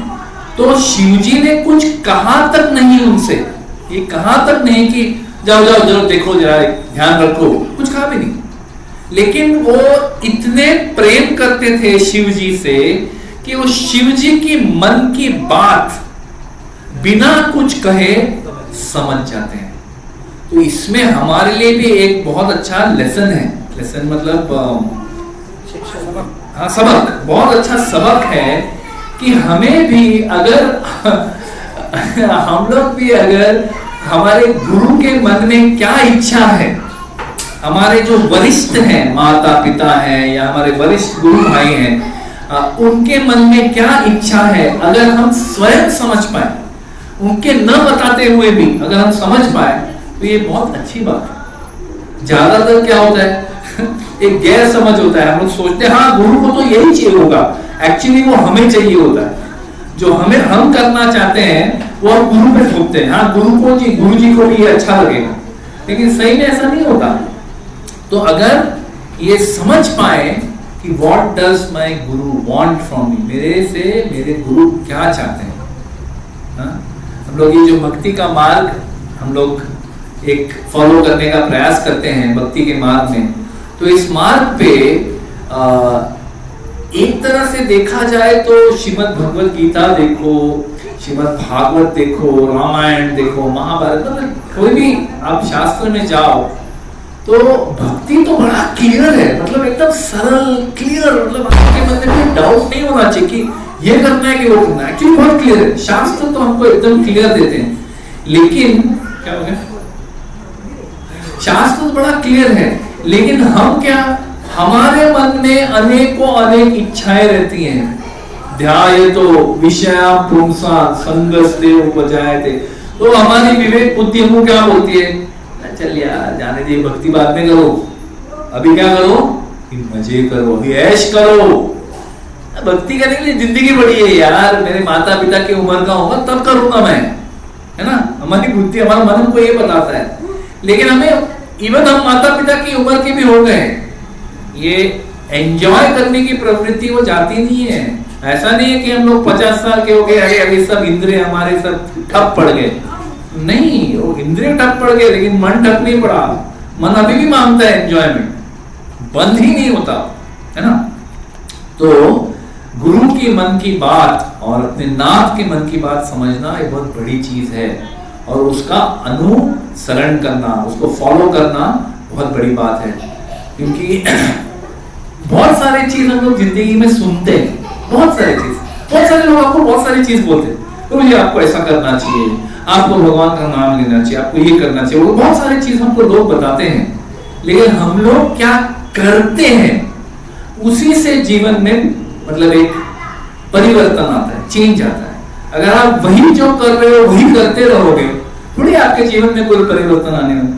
तो शिवजी ने कुछ कहा तक नहीं उनसे, ये कहा तक नहीं कि जाओ जाओ जरा देखो, जरा ध्यान रखो, कुछ कहा भी नहीं। लेकिन वो इतने प्रेम करते थे शिव जी से कि वो शिव जी की मन की बात बिना कुछ कहे समझ जाते हैं। तो इसमें हमारे लिए भी एक बहुत अच्छा लेसन है, लेसन मतलब हाँ सबक, बहुत अच्छा सबक है कि हमें भी अगर हम लोग भी अगर हमारे गुरु के मन में क्या इच्छा है, हमारे जो वरिष्ठ हैं, माता पिता हैं या हमारे वरिष्ठ गुरु भाई हैं, उनके मन में क्या इच्छा है, अगर हम स्वयं समझ पाए, उनके न बताते हुए भी अगर हम समझ पाए तो ये बहुत अच्छी बात है। ज्यादातर क्या होता है एक गैर समझ होता है, हम लोग सोचते हैं हाँ गुरु को तो यही चाहिए होगा, एक्चुअली वो हमें चाहिए होता है, जो हम करना चाहते हैं वो हम गुरु पे थोपते हैं, हाँ गुरु जी को भी ये अच्छा लगेगा, लेकिन सही में ऐसा नहीं होता। तो अगर ये समझ पाए कि what does my Guru want from me, मेरे से मेरे गुरु क्या चाहते हैं। हाँ? हम लोग ये जो भक्ति का मार्ग हम लोग एक फॉलो करने का प्रयास करते हैं भक्ति के मार्ग में, तो इस मार्ग पे एक तरह से देखा जाए तो श्रीमद् भगवत गीता देखो, श्रीमद् भागवत देखो, रामायण देखो, महाभारत, मतलब कोई भी आप शास्त्र में जाओ तो भक्ति तो बड़ा क्लियर है, मतलब एकदम सरल क्लियर, मतलब आपके मन में कोई डाउट नहीं होना चाहिए कि ये करना है कि वो करना है। एक्चुअली बहुत क्लियर है, शास्त्र तो हमको एकदम क्लियर देते हैं, लेकिन क्या हो गया, शास्त्र तो बड़ा क्लियर है, लेकिन हम क्या, हमारे मन में अनेकों अनेक इच्छाएं रहती हैं। ध्याय तो विषया पुंसा संगस्ते उपजायते, तो हमारी विवेक बुद्धि हमको क्या बोलती है, चल यार जाने दे, भक्ति बाद में करो, अभी क्या करो, मजे करो, अभी ऐश करो, भक्ति करने के लिए जिंदगी बड़ी है यार, मेरे माता पिता की उम्र का होगा तब करूंगा मैं, है ना। हमारी बुद्धि, हमारा मन हमको ये बताता है, लेकिन हमें इवन हम माता पिता की उम्र के भी हो गए, ये एंजॉय करने की प्रवृत्ति वो जाती नहीं है। ऐसा नहीं है कि हम लोग 50 साल के हो गए, अरे अभी सब इंद्रिय हमारे सब ठप पड़ गए, नहीं, वो इंद्रिय ठप पड़ गए लेकिन मन ठप नहीं पड़ा, मन अभी भी मांगता है एंजॉयमेंट, बंद ही नहीं होता, है ना। तो गुरु की मन की बात और अपने नाथ के मन की बात समझना एक बहुत बड़ी चीज है, और उसका अनुसरण करना, उसको फॉलो करना बहुत बड़ी बात है, क्योंकि बहुत सारी चीज हम लोग जिंदगी में सुनते हैं, बहुत सारी चीज, बहुत सारे लोग आपको बहुत सारी चीज बोलते हैं, तो ये आपको ऐसा करना चाहिए, आपको भगवान का नाम लेना चाहिए, आपको ये करना चाहिए, वो बहुत सारी चीज हमको लोग बताते हैं, लेकिन हम लोग क्या करते हैं उसी से जीवन में मतलब एक परिवर्तन आता है, चेंज आता है। अगर आप वही जो कर रहे हो वही करते रहोगे, थोड़ी आपके जीवन में कोई परिवर्तन आने वाला,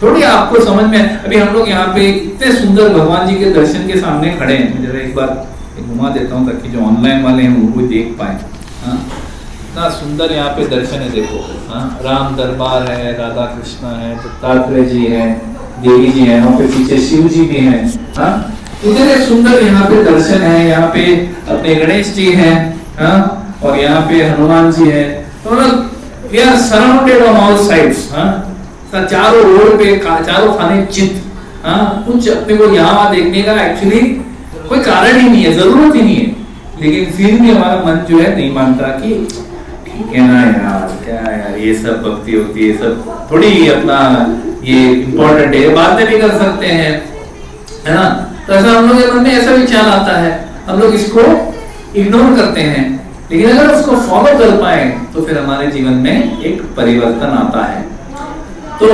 थोड़ी आपको समझ में। अभी हम लोग यहाँ पे इतने सुंदर भगवान जी के दर्शन के सामने खड़े हैं, जरा एक बार घुमा देता हूँ ताकि जो ऑनलाइन वाले हैं वो भी देख पाए। इतना सुंदर यहाँ पे दर्शन है, देखो, राम दरबार है, राधा कृष्ण है, दत्तात्रेय जी है, देवी जी है, वहाँ पे पीछे शिव जी भी है, इतने सुंदर यहाँ पे दर्शन है। यहाँ पे अपने गणेश जी हैं, और यहाँ पे हनुमान जी है, तो we are surrounded on all sides, चारों ओर पे चारों खाने चित, कुछ अपने को यहाँ देखने का एक्चुअली कोई कारण ही नहीं है, जरूरत ही नहीं है, लेकिन फिर भी हमारा मन जो है नहीं मानता कि ठीक है ना यार, क्या यार ये सब भक्ति होती है, सब थोड़ी अपना ये इम्पोर्टेंट है, बाद में भी कर सकते हैं, है ना। तो ऐसा हम लोग के मन में ऐसा विचार आता है, हम लोग इसको इग्नोर करते हैं, लेकिन अगर उसको फॉलो कर पाए तो फिर हमारे जीवन में एक परिवर्तन आता है। तो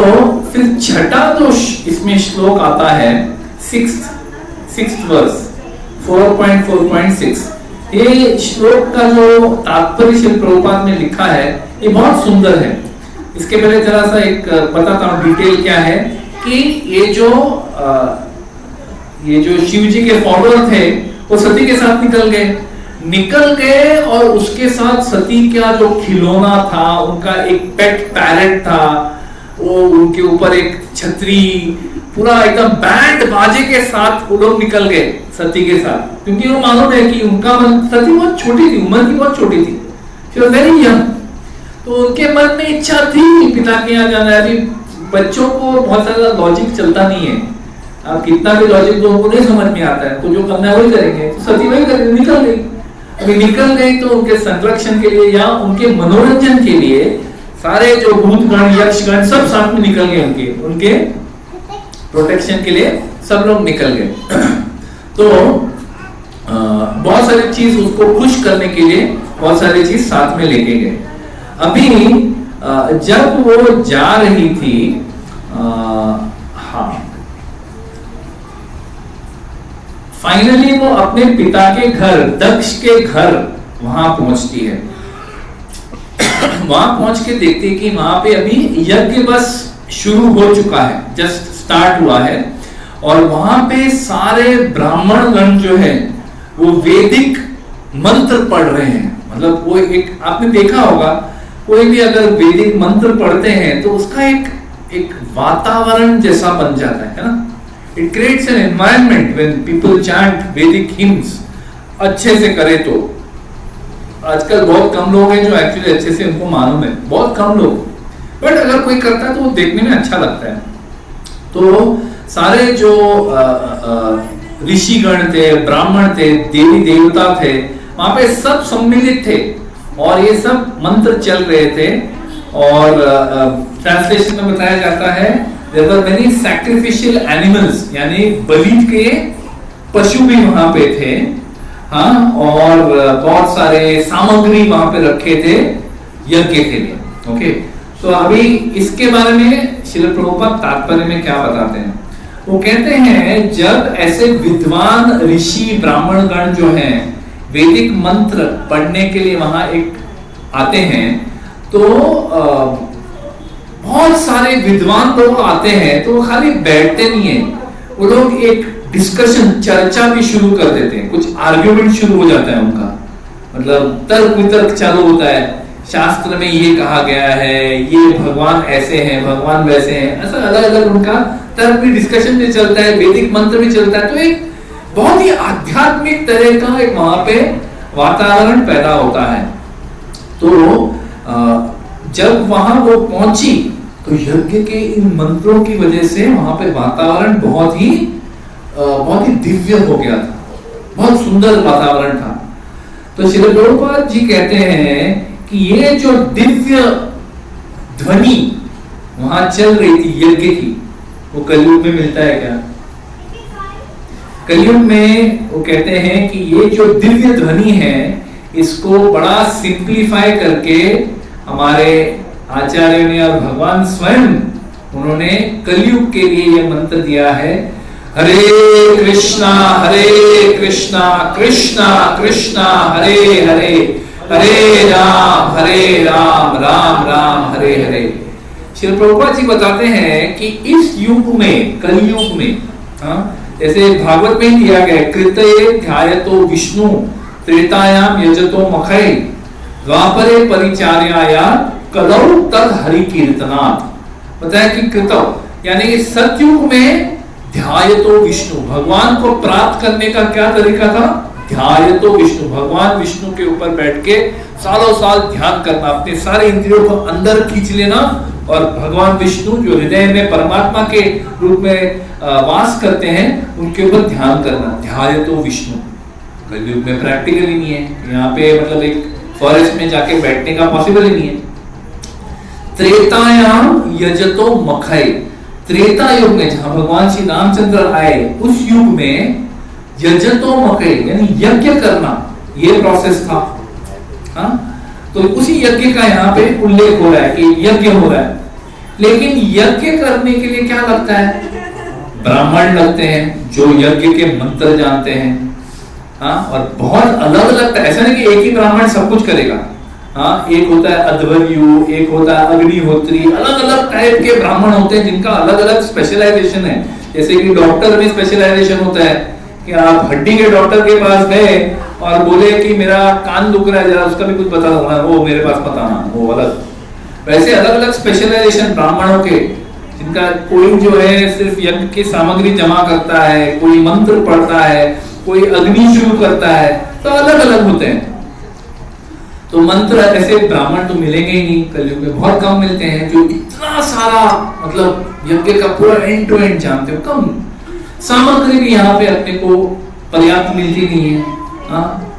फिर छठा जो इसमें श्लोक आता है, सिक्स्थ वर्स 4.4.6, ये श्लोक का जो तात्पर्य श्रील प्रभुपाद ने लिखा है ये बहुत सुंदर है। इसके पहले जरा सा एक बताता हूँ डिटेल क्या है, कि ये जो शिव जी के फॉलोअर थे वो सती के साथ निकल गए और उसके साथ सती का जो खिलौना था, उनका एक पेट पैरेट था, वो उनके ऊपर एक छतरी, पूरा एकदम बैंड बाजे के साथ वो लोग निकल गए सती के साथ, क्योंकि वो मालूम है कि उनका मन, सती बहुत छोटी थी, उम्र की बहुत छोटी थी, शी वाज वेरी यंग, तो उनके मन में इच्छा थी पिता के यहाँ जाना है। अभी बच्चों को बहुत ज्यादा लॉजिक चलता नहीं है, आप कितना भी लॉजिक दो उनको नहीं समझ में आता है, तो जो करना है वही करेंगे, तो सती वही करेंगे, निकल गई। अभी निकल गई तो उनके संरक्षण के लिए या उनके मनोरंजन के लिए सारे जो भूतगण यक्षगण सब साथ में निकल गए, उनके प्रोटेक्शन के लिए सब लोग निकल गए। तो बहुत सारी चीज उसको खुश करने के लिए बहुत सारी चीज साथ में लेके गए। अभी जब वो जा रही थी, फाइनली वो अपने पिता के घर, दक्ष के घर वहां पहुंचती है। वहां पहुंच के देखती है कि वहां पे अभी यज्ञ बस शुरू हो चुका है, जस्ट स्टार्ट हुआ है, और वहां पे सारे ब्राह्मण गण जो है वो वैदिक मंत्र पढ़ रहे हैं। मतलब वो एक, आपने देखा होगा कोई भी अगर वैदिक मंत्र पढ़ते हैं तो उसका एक वातावरण जैसा बन जाता है ना। It creates an environment when people chant Vedic hymns, अच्छे से करे तो। आजकल बहुत कम लोग हैं जो एक्चुअली अच्छे से उनको मालूम है, बहुत कम लोग, बट अगर कोई करता है तो वो देखने में अच्छा लगता है। तो सारे जो ऋषिगण थे, ब्राह्मण थे, देवी देवता थे, वहां पे सब सम्मिलित थे और ये सब मंत्र चल रहे थे। और ट्रांसलेशन में बताया जाता है there were many sacrificial animals, यानी बलि के पशु भी वहां पे थे। हाँ, और बहुत सारे सामग्री वहां पे रखे थे यज्ञ के लिए। ओके, तो अभी इसके बारे में श्रील प्रभुपाद तात्पर्य में क्या बताते हैं? वो कहते हैं जब ऐसे विद्वान ऋषि ब्राह्मण गण जो हैं वैदिक मंत्र पढ़ने के लिए वहां एक आते हैं, तो बहुत सारे विद्वान लोग आते हैं, तो वो खाली बैठते नहीं है, वो लोग एक डिस्कशन, चर्चा भी शुरू कर देते हैं। कुछ आर्ग्यूमेंट शुरू हो जाता है उनका, मतलब तर्क वितर्क चालू होता है। शास्त्र में ये कहा गया है, ये भगवान ऐसे हैं, भगवान वैसे हैं, ऐसा अलग अलग उनका तर्क भी, डिस्कशन भी चलता है, वैदिक मंत्र भी चलता है। तो एक बहुत ही आध्यात्मिक तरह का एक वहां पे वातावरण पैदा होता है। तो जब वहां वो पहुंची तो यज्ञ के इन मंत्रों की वजह से वहां पे वातावरण बहुत ही दिव्य हो गया था, बहुत सुंदर वातावरण था। तो श्री प्रभुपाद जी कहते हैं कि ये जो दिव्य ध्वनि वहां चल रही थी यज्ञ की, वो कलयुग में मिलता है क्या? कलयुग में वो कहते हैं कि ये जो दिव्य ध्वनि है, इसको बड़ा सिंप्लीफाई करके हमारे आचार्यों ने और भगवान स्वयं उन्होंने कलयुग के लिए ये मंत्र दिया है, हरे कृष्णा कृष्णा कृष्णा हरे हरे, हरे राम राम राम हरे हरे। श्री प्रभुपाद जी बताते हैं कि इस युग में, कलयुग में, जैसे भागवत में दिया गया, कृतये ध्यायतो विष्णु त्रेतायाम यजतो मखै द्वापरे परिचार्याया कलौ तद हरि कीर्तनात्। बताया कि कृतौ यानी सतयुग में ध्यायतो विष्णु, भगवान को प्राप्त करने का क्या तरीका था? ध्यायतो विष्णु, भगवान विष्णु के ऊपर बैठ के सालों साल ध्यान करना, अपने सारे इंद्रियों को अंदर खींच लेना और भगवान विष्णु जो हृदय में परमात्मा के रूप में वास करते हैं उनके ऊपर ध्यान करना, ध्यायतो विष्णु। कलयुग में प्रैक्टिकली नहीं है, यहाँ पे मतलब एक फॉरेस्ट में जाके बैठने का पॉसिबल ही नहीं है। त्रेतायाम यजतो मखै, त्रेता युग में जहां भगवान श्री रामचंद्र आए उस युग में यजतो मखै यानी यज्ञ करना, ये प्रोसेस था। हाँ, तो उसी यज्ञ का यहाँ पे उल्लेख हो रहा है कि यज्ञ हो रहा है। लेकिन यज्ञ करने के लिए क्या लगता है? ब्राह्मण लगते हैं जो यज्ञ के मंत्र जानते हैं। हाँ, और बहुत अलग अलग, ऐसा नहीं कि एक ही ब्राह्मण सब कुछ करेगा। हाँ, एक होता है अध्वर्यु, एक होता है अग्निहोत्री, अलग अलग टाइप के ब्राह्मण होते हैं जिनका अलग अलग स्पेशलाइजेशन है। जैसे कि डॉक्टर में स्पेशलाइजेशन होता है कि आप हड्डी के डॉक्टर के पास गए और बोले कि मेरा कान दुख रहा है, जरा उसका भी कुछ बता दो ना, वो मेरे पास बताना, वो अलग। वैसे अलग अलग स्पेशलाइजेशन ब्राह्मणों के, जिनका कोई जो है सिर्फ यज्ञ की सामग्री जमा करता है, कोई मंत्र पढ़ता है, कोई अग्नि शुरू करता है, तो अलग अलग होते हैं। तो मंत्र ऐसे ब्राह्मण तो मिलेंगे ही नहीं, कलयुग में बहुत कम मिलते हैं जो इतना सारा मतलब यज्ञ का पूरा एंड टू एंड जानते हो। कम सामग्री भी यहाँ पे अपने को पर्याप्त मिलती नहीं है।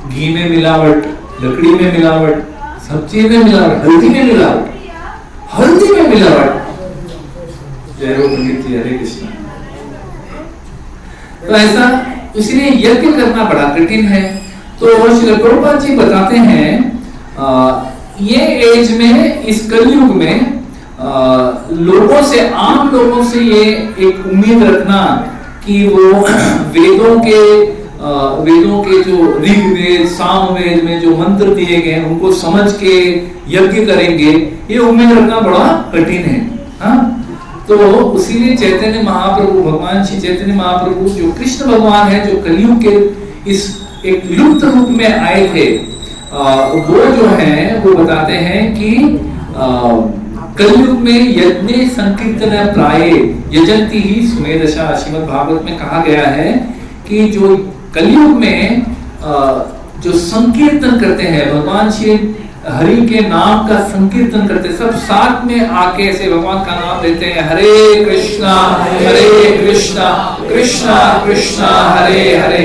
घी में मिलावट, लकड़ी में मिलावट, सब्जी में मिलावट, हल्दी में मिलावट, हल्दी में मिलावट। जय हो पंडित जी, हरे कृष्ण। तो ऐसा इसलिए यज्ञ करना बड़ा कठिन है। तो श्री प्रभुपाद जी बताते हैं ये एज में, इस कलयुग में लोगों से, आम लोगों से ये एक उम्मीद रखना कि वो वेदों के जो ऋग्वेद सामवेद में जो मंत्र दिए गए हैं उनको समझ के यज्ञ करेंगे, ये उम्मीद रखना बड़ा कठिन है। हाँ, तो उसीलिए चैतन्य महाप्रभु, भगवान श्री चैतन्य महाप्रभु जो कृष्ण भगवान है, जो कलयुग के इस एक लुप्त रूप में आए थे, वो जो है वो बताते हैं कि कलयुग में यज्ञ संकीर्तन प्राय यजंती ही सुमेधशा। श्रीमद् भागवत में कहा गया है कि जो कलयुग में जो संकीर्तन करते हैं, भगवान श्री हरि के नाम का संकीर्तन करते, सब साथ में आके ऐसे भगवान का नाम लेते हैं, हरे कृष्णा कृष्णा कृष्णा हरे हरे,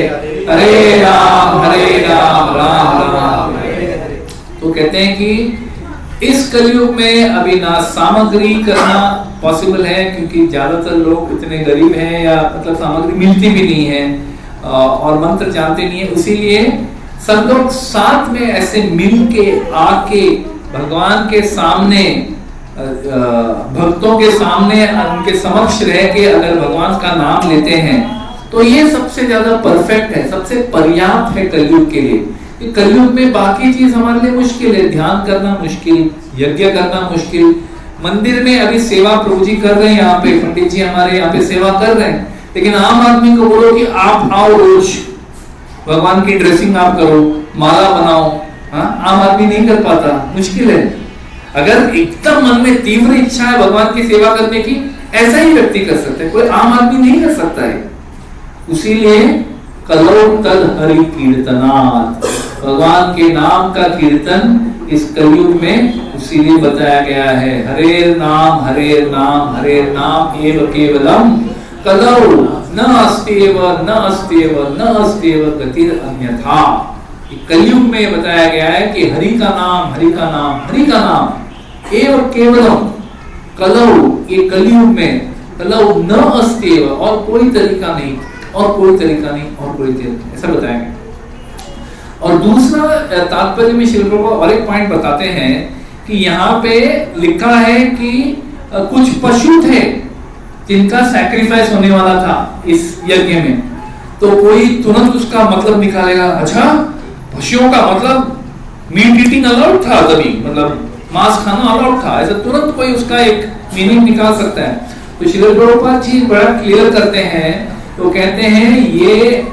हरे राम राम राम हरे। तो कहते हैं कि इस कलयुग में अभी ना सामग्री करना पॉसिबल है, क्योंकि ज्यादातर लोग इतने गरीब हैं या मतलब सामग्री मिलती भी नहीं है और मंत्र जानते नहीं है, इसीलिए सब लोग साथ में ऐसे मिल के आके भगवान के सामने, भक्तों के सामने, उनके समक्ष रह के अगर भगवान का नाम लेते हैं तो ये सबसे ज्यादा परफेक्ट है, सबसे पर्याप्त है कलयुग के लिए। कलयुग में बाकी चीज हमारे लिए मुश्किल है, ध्यान करना मुश्किल, यज्ञ करना मुश्किल। मंदिर में अभी सेवा प्रभु जी कर रहे हैं, यहाँ पे पंडित जी हमारे यहाँ पे सेवा कर रहे हैं, लेकिन आम आदमी को बोलो कि आप आओ रोज भगवान की ड्रेसिंग आप करो, माला बनाओ, हाँ आम आदमी नहीं कर पाता, मुश्किल है। अगर एकदम मन में तीव्र इच्छा है भगवान की सेवा करने की, ऐसा ही व्यक्ति कर सकता है, कोई आम आदमी नहीं कर सकता है। इसीलिए कलो तद हरि कीर्तनात्, भगवान के नाम का कीर्तन इस कलयुग में इसीलिए बताया गया है। हरे नाम एव केवलम कलौ न अस्त्येव गतिर् अन्यथा। कलयुग में बताया गया है कि हरि का नाम एव केवलम कलौ, ये कलयुग में कलौ न अस्त्येव, और कोई तरीका नहीं, ऐसा बताया गया। और दूसरा तात्पर्य में श्री प्रभुपाद और एक पॉइंट बताते हैं कि यहाँ पे लिखा है कि कुछ पशु थे जिनका सैक्रिफाइस होने वाला था इस यज्ञ में, तो कोई तुरंत उसका मतलब निकालेगा, अच्छा पशुओं का मतलब मीट ईटिंग अलाउड था, तभी मतलब मांस खाना अलाउड था, ऐसा तुरंत कोई उसका एक मीनिंग निकाल सकता है। तो श्री प्रभुपाद जी बड़ा क्लियर करते हैं, तो कहते हैं ये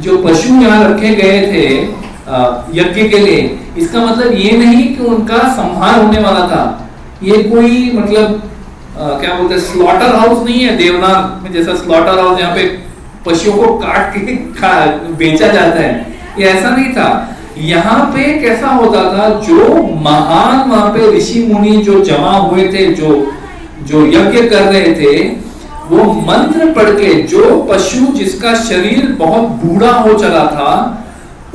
जो पशु यहाँ रखे गए थे यज्ञ के लिए, इसका मतलब ये नहीं कि उनका संहार होने वाला था, ये कोई मतलब क्या बोलते हैं स्लॉटर हाउस नहीं है देवनाथ में जैसा स्लॉटर हाउस जहाँ पे पशुओं को काट के बेचा जाता है, ये ऐसा नहीं था। यहाँ पे कैसा होता था, जो महान वहां पे ऋषि मुनि जो जमा हुए थे, जो यज्ञ कर रहे थे, वो मंत्र पढ़ के जो पशु जिसका शरीर बहुत बूढ़ा हो चला था,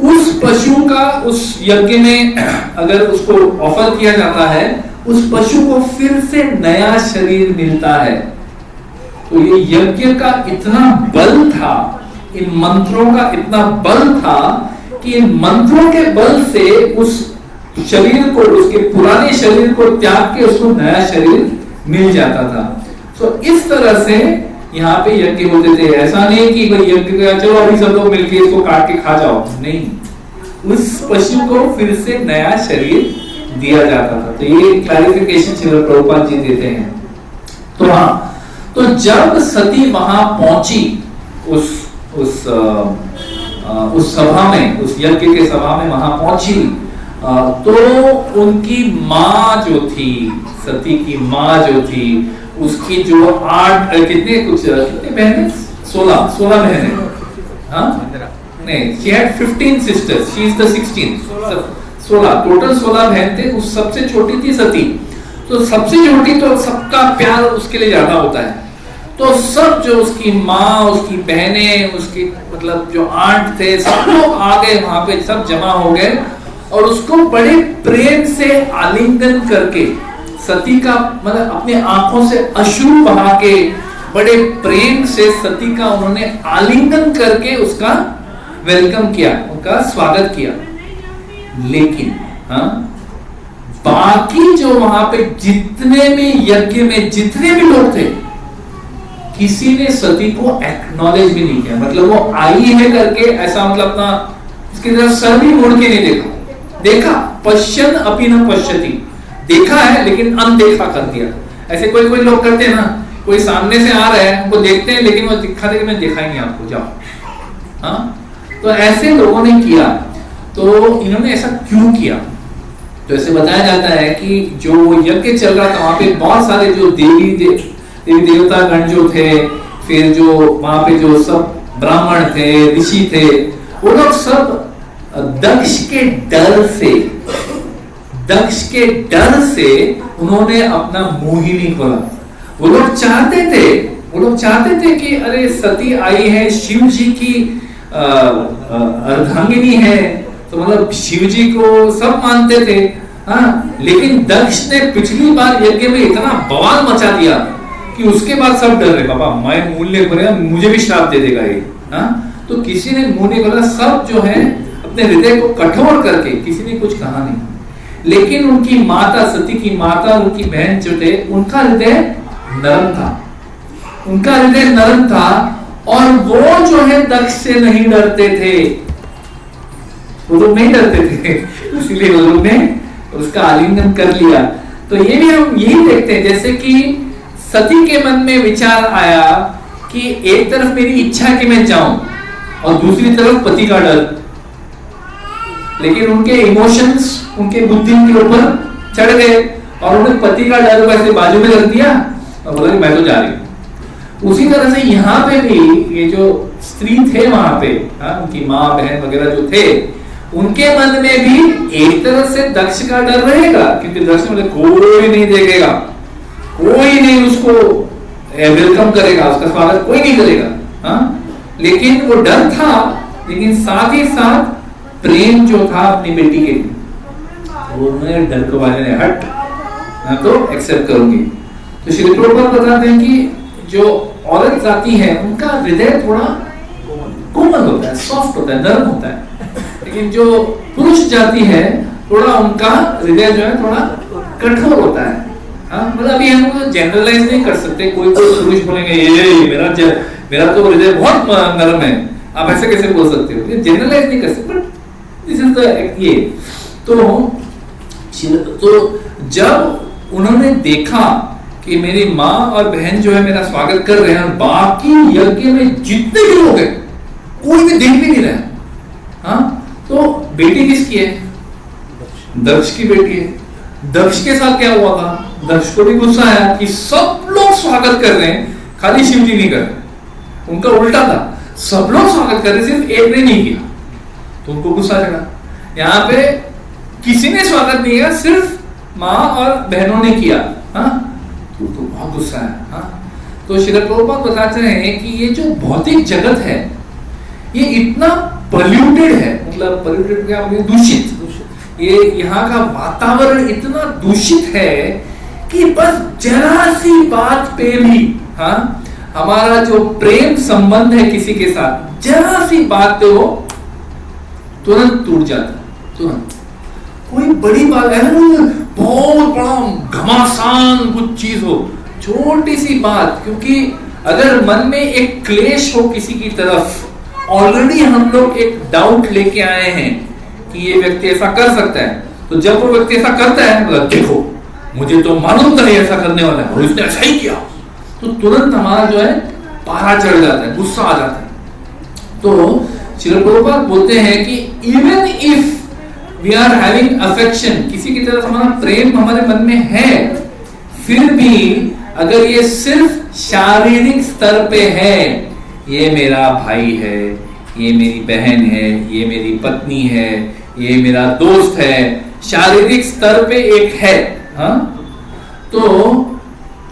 उस पशु का उस यज्ञ में अगर उसको ऑफर किया जाता है, उस पशु को फिर से नया शरीर मिलता है। तो ये यज्ञ का इतना बल था, इन मंत्रों का इतना बल था कि इन मंत्रों के बल से उस शरीर को, उसके पुराने शरीर को त्याग के उसको नया शरीर मिल जाता था। तो इस तरह से यहाँ पे यज्ञ होते थे, ऐसा नहीं कि भाई यज्ञ का चलो अभी सब लोग मिलके इसको काट के खा जाओ, नहीं, उस पशु को फिर से नया शरीर दिया जाता था। तो ये क्लैरिफिकेशन श्रील प्रभुपाद जी देते हैं। तो हाँ, तो जब सती वहां पहुंची उस सभा में, उस यज्ञ के सभा में वहां पहुंची, तो उनकी माँ जो थी, सती की माँ जो थी, उसकी जो कितने बहनें, 16 बहनें, हाँ नहीं, she had 15 sisters, she is the 16th, 16 total 16 बहन थे, उस सबसे छोटी थी सती। तो सबसे छोटी तो सबका प्यार उसके लिए ज्यादा होता है, तो सब जो उसकी माँ, उसकी बहनें, उसकी मतलब जो आंट थे, सब लोग आ गए वहां पे, सब जमा हो गए और उसको बड़े प्रेम से आलिंगन करके, सती का मतलब अपने आंखों से अश्रु बहा के बड़े प्रेम से सती का उन्होंने आलिंगन करके उसका वेलकम किया, उनका स्वागत किया। लेकिन हाँ, बाकी जो वहां पे जितने भी यज्ञ में जितने भी लोग थे, किसी ने सती को एक्नॉलेज भी नहीं किया, मतलब वो आई है करके ऐसा मतलब अपना उसकी तरफ सर भी मोड़ के नहीं देखा, पश्यन अपि न पश्यति, देखा है लेकिन अनदेखा कर दिया। ऐसे कोई कोई लोग करते हैं ना, कोई सामने से आ रहा है, उनको देखते हैं लेकिन वो दिखा दे कि मैं देखा ही नहीं आपको, जाओ। हाँ, तो ऐसे लोगों ने किया। तो इन्होंने ऐसा क्यों किया? तो ऐसे बताया जाता है कि जो यज्ञ चल रहा था वहां पे बहुत सारे जो देवी देवता गण जो थे, फिर जो वहां पे जो सब ब्राह्मण थे, ऋषि थे, वो लोग सब दक्ष के डर से दक्ष के डर से उन्होंने अपना मुंह ही नहीं खोला। वो लोग चाहते थे कि अरे सती आई है, शिव जी की अर्धांगिनी है, तो मतलब शिव जी को सब मानते थे। हाँ, लेकिन दक्ष ने पिछली बार यज्ञ में इतना बवाल मचा दिया कि उसके बाद सब डर रहे, बाबा मैं मूल्य करेगा, मुझे भी श्राप दे देगा ये। हाँ, तो किसी ने मुंह नहीं खोला, सब जो है अपने हृदय को कठोर करके, किसी ने कुछ कहा नहीं। लेकिन उनकी माता, सती की माता, उनकी बहन जो थे, उनका हृदय नरम था, और वो जो है दक्ष से नहीं डरते थे, वो लोग नहीं डरते थे, इसीलिए वो लोग ने उसका आलिंगन कर लिया। तो ये भी हम यही देखते हैं, जैसे कि सती के मन में विचार आया कि एक तरफ मेरी इच्छा है कि मैं जाऊं, और दूसरी तरफ पति का डर, लेकिन उनके इमोशंस उनके बुद्धि के ऊपर चढ़ गए, और उन्हें पति का डर वैसे बाजू में रख दिया और बोला कि मैं तो जा रही हूं। उसी तरह से यहाँ पे भी ये जो स्त्री थे वहां पे, उनकी माँ बहन वगैरह जो थे, उनके मन में भी एक तरह से दक्ष का डर रहेगा, क्योंकि दक्ष में कोई नहीं देखेगा, कोई नहीं उसको वेलकम करेगा, उसका स्वागत कोई नहीं करेगा। हाँ, लेकिन वो डर था, लेकिन साथ ही साथ प्रेम जो था अपनी बेटी के लिए, वो डर को वाले ने हट, मैं तो एक्सेप्ट करूंगी। तो श्री प्रभुपाद बताते हैं कि जो औरत जाति है उनका हृदय थोड़ा कोमल होता है, सॉफ्ट होता है, नरम होता है, लेकिन जो पुरुष जाति है थोड़ा उनका हृदय जो है थोड़ा कठोर होता है। मतलब अभी हम जनरलाइज नहीं कर सकते, कोई पुरुष बोलेंगे ये मेरा तो हृदय बहुत नरम है, आप ऐसे कैसे बोल सकते हो, ये जनरलाइज नहीं कर सकते, बट दिस इज द ये। तो जब उन्होंने देखा कि मेरी माँ और बहन जो है मेरा स्वागत कर रहे हैं, और बाकी यज्ञ में जितने भी लोग हैं कोई भी देख भी नहीं रहा। हाँ, तो बेटी किसकी है? दक्ष की बेटी है। दक्ष के साथ क्या हुआ था? दक्ष को भी गुस्सा आया कि सब लोग स्वागत कर रहे हैं, खाली शिव जी नहीं कर रहे। उनका उल्टा था, सब लोग स्वागत कर रहे, सिर्फ एक ने नहीं किया, तो उनको गुस्सा चढ़ा। यहाँ पे किसी ने स्वागत नहीं किया, सिर्फ माँ और बहनों ने किया। हाँ, तो बहुत गुस्सा है। हाँ, तो श्री प्रभुपाद बताते हैं कि ये जो भौतिक जगत है ये इतना पॉल्यूटेड है, मतलब पॉल्यूटेड क्या बोले, दूषित। ये यहाँ का वातावरण इतना दूषित है कि बस जरा सी बात पे भी, हाँ, हमारा जो प्रेम संबंध है किसी के साथ, जरा सी बात पे वो तुरंत टूट जाता है, तुरंत। कोई बड़ी बात है ना, बहुत बड़ा घमासान कुछ चीज हो, छोटी सी बात, क्योंकि अगर मन में एक क्लेश हो किसी की तरफ, ऑलरेडी हम लोग एक डाउट लेके आए हैं कि ये व्यक्ति ऐसा कर सकता है, तो जब वो व्यक्ति ऐसा करता है, मतलब देखो मुझे तो मालूम था ये ऐसा करने वाला है और इसने ऐसा ही किया, तो तुरंत हमारा जो है पारा चढ़ जाता है, गुस्सा आ जाता है। तो श्री प्रभुपाद बोलते हैं कि even if we are having affection, किसी की तरफ हमारा प्रेम हमारे मन में है, फिर भी अगर ये सिर्फ शारीरिक स्तर पे है, ये मेरा भाई है, ये मेरी बहन है, ये मेरी पत्नी है, ये मेरा दोस्त है, शारीरिक स्तर पे एक है, हाँ, तो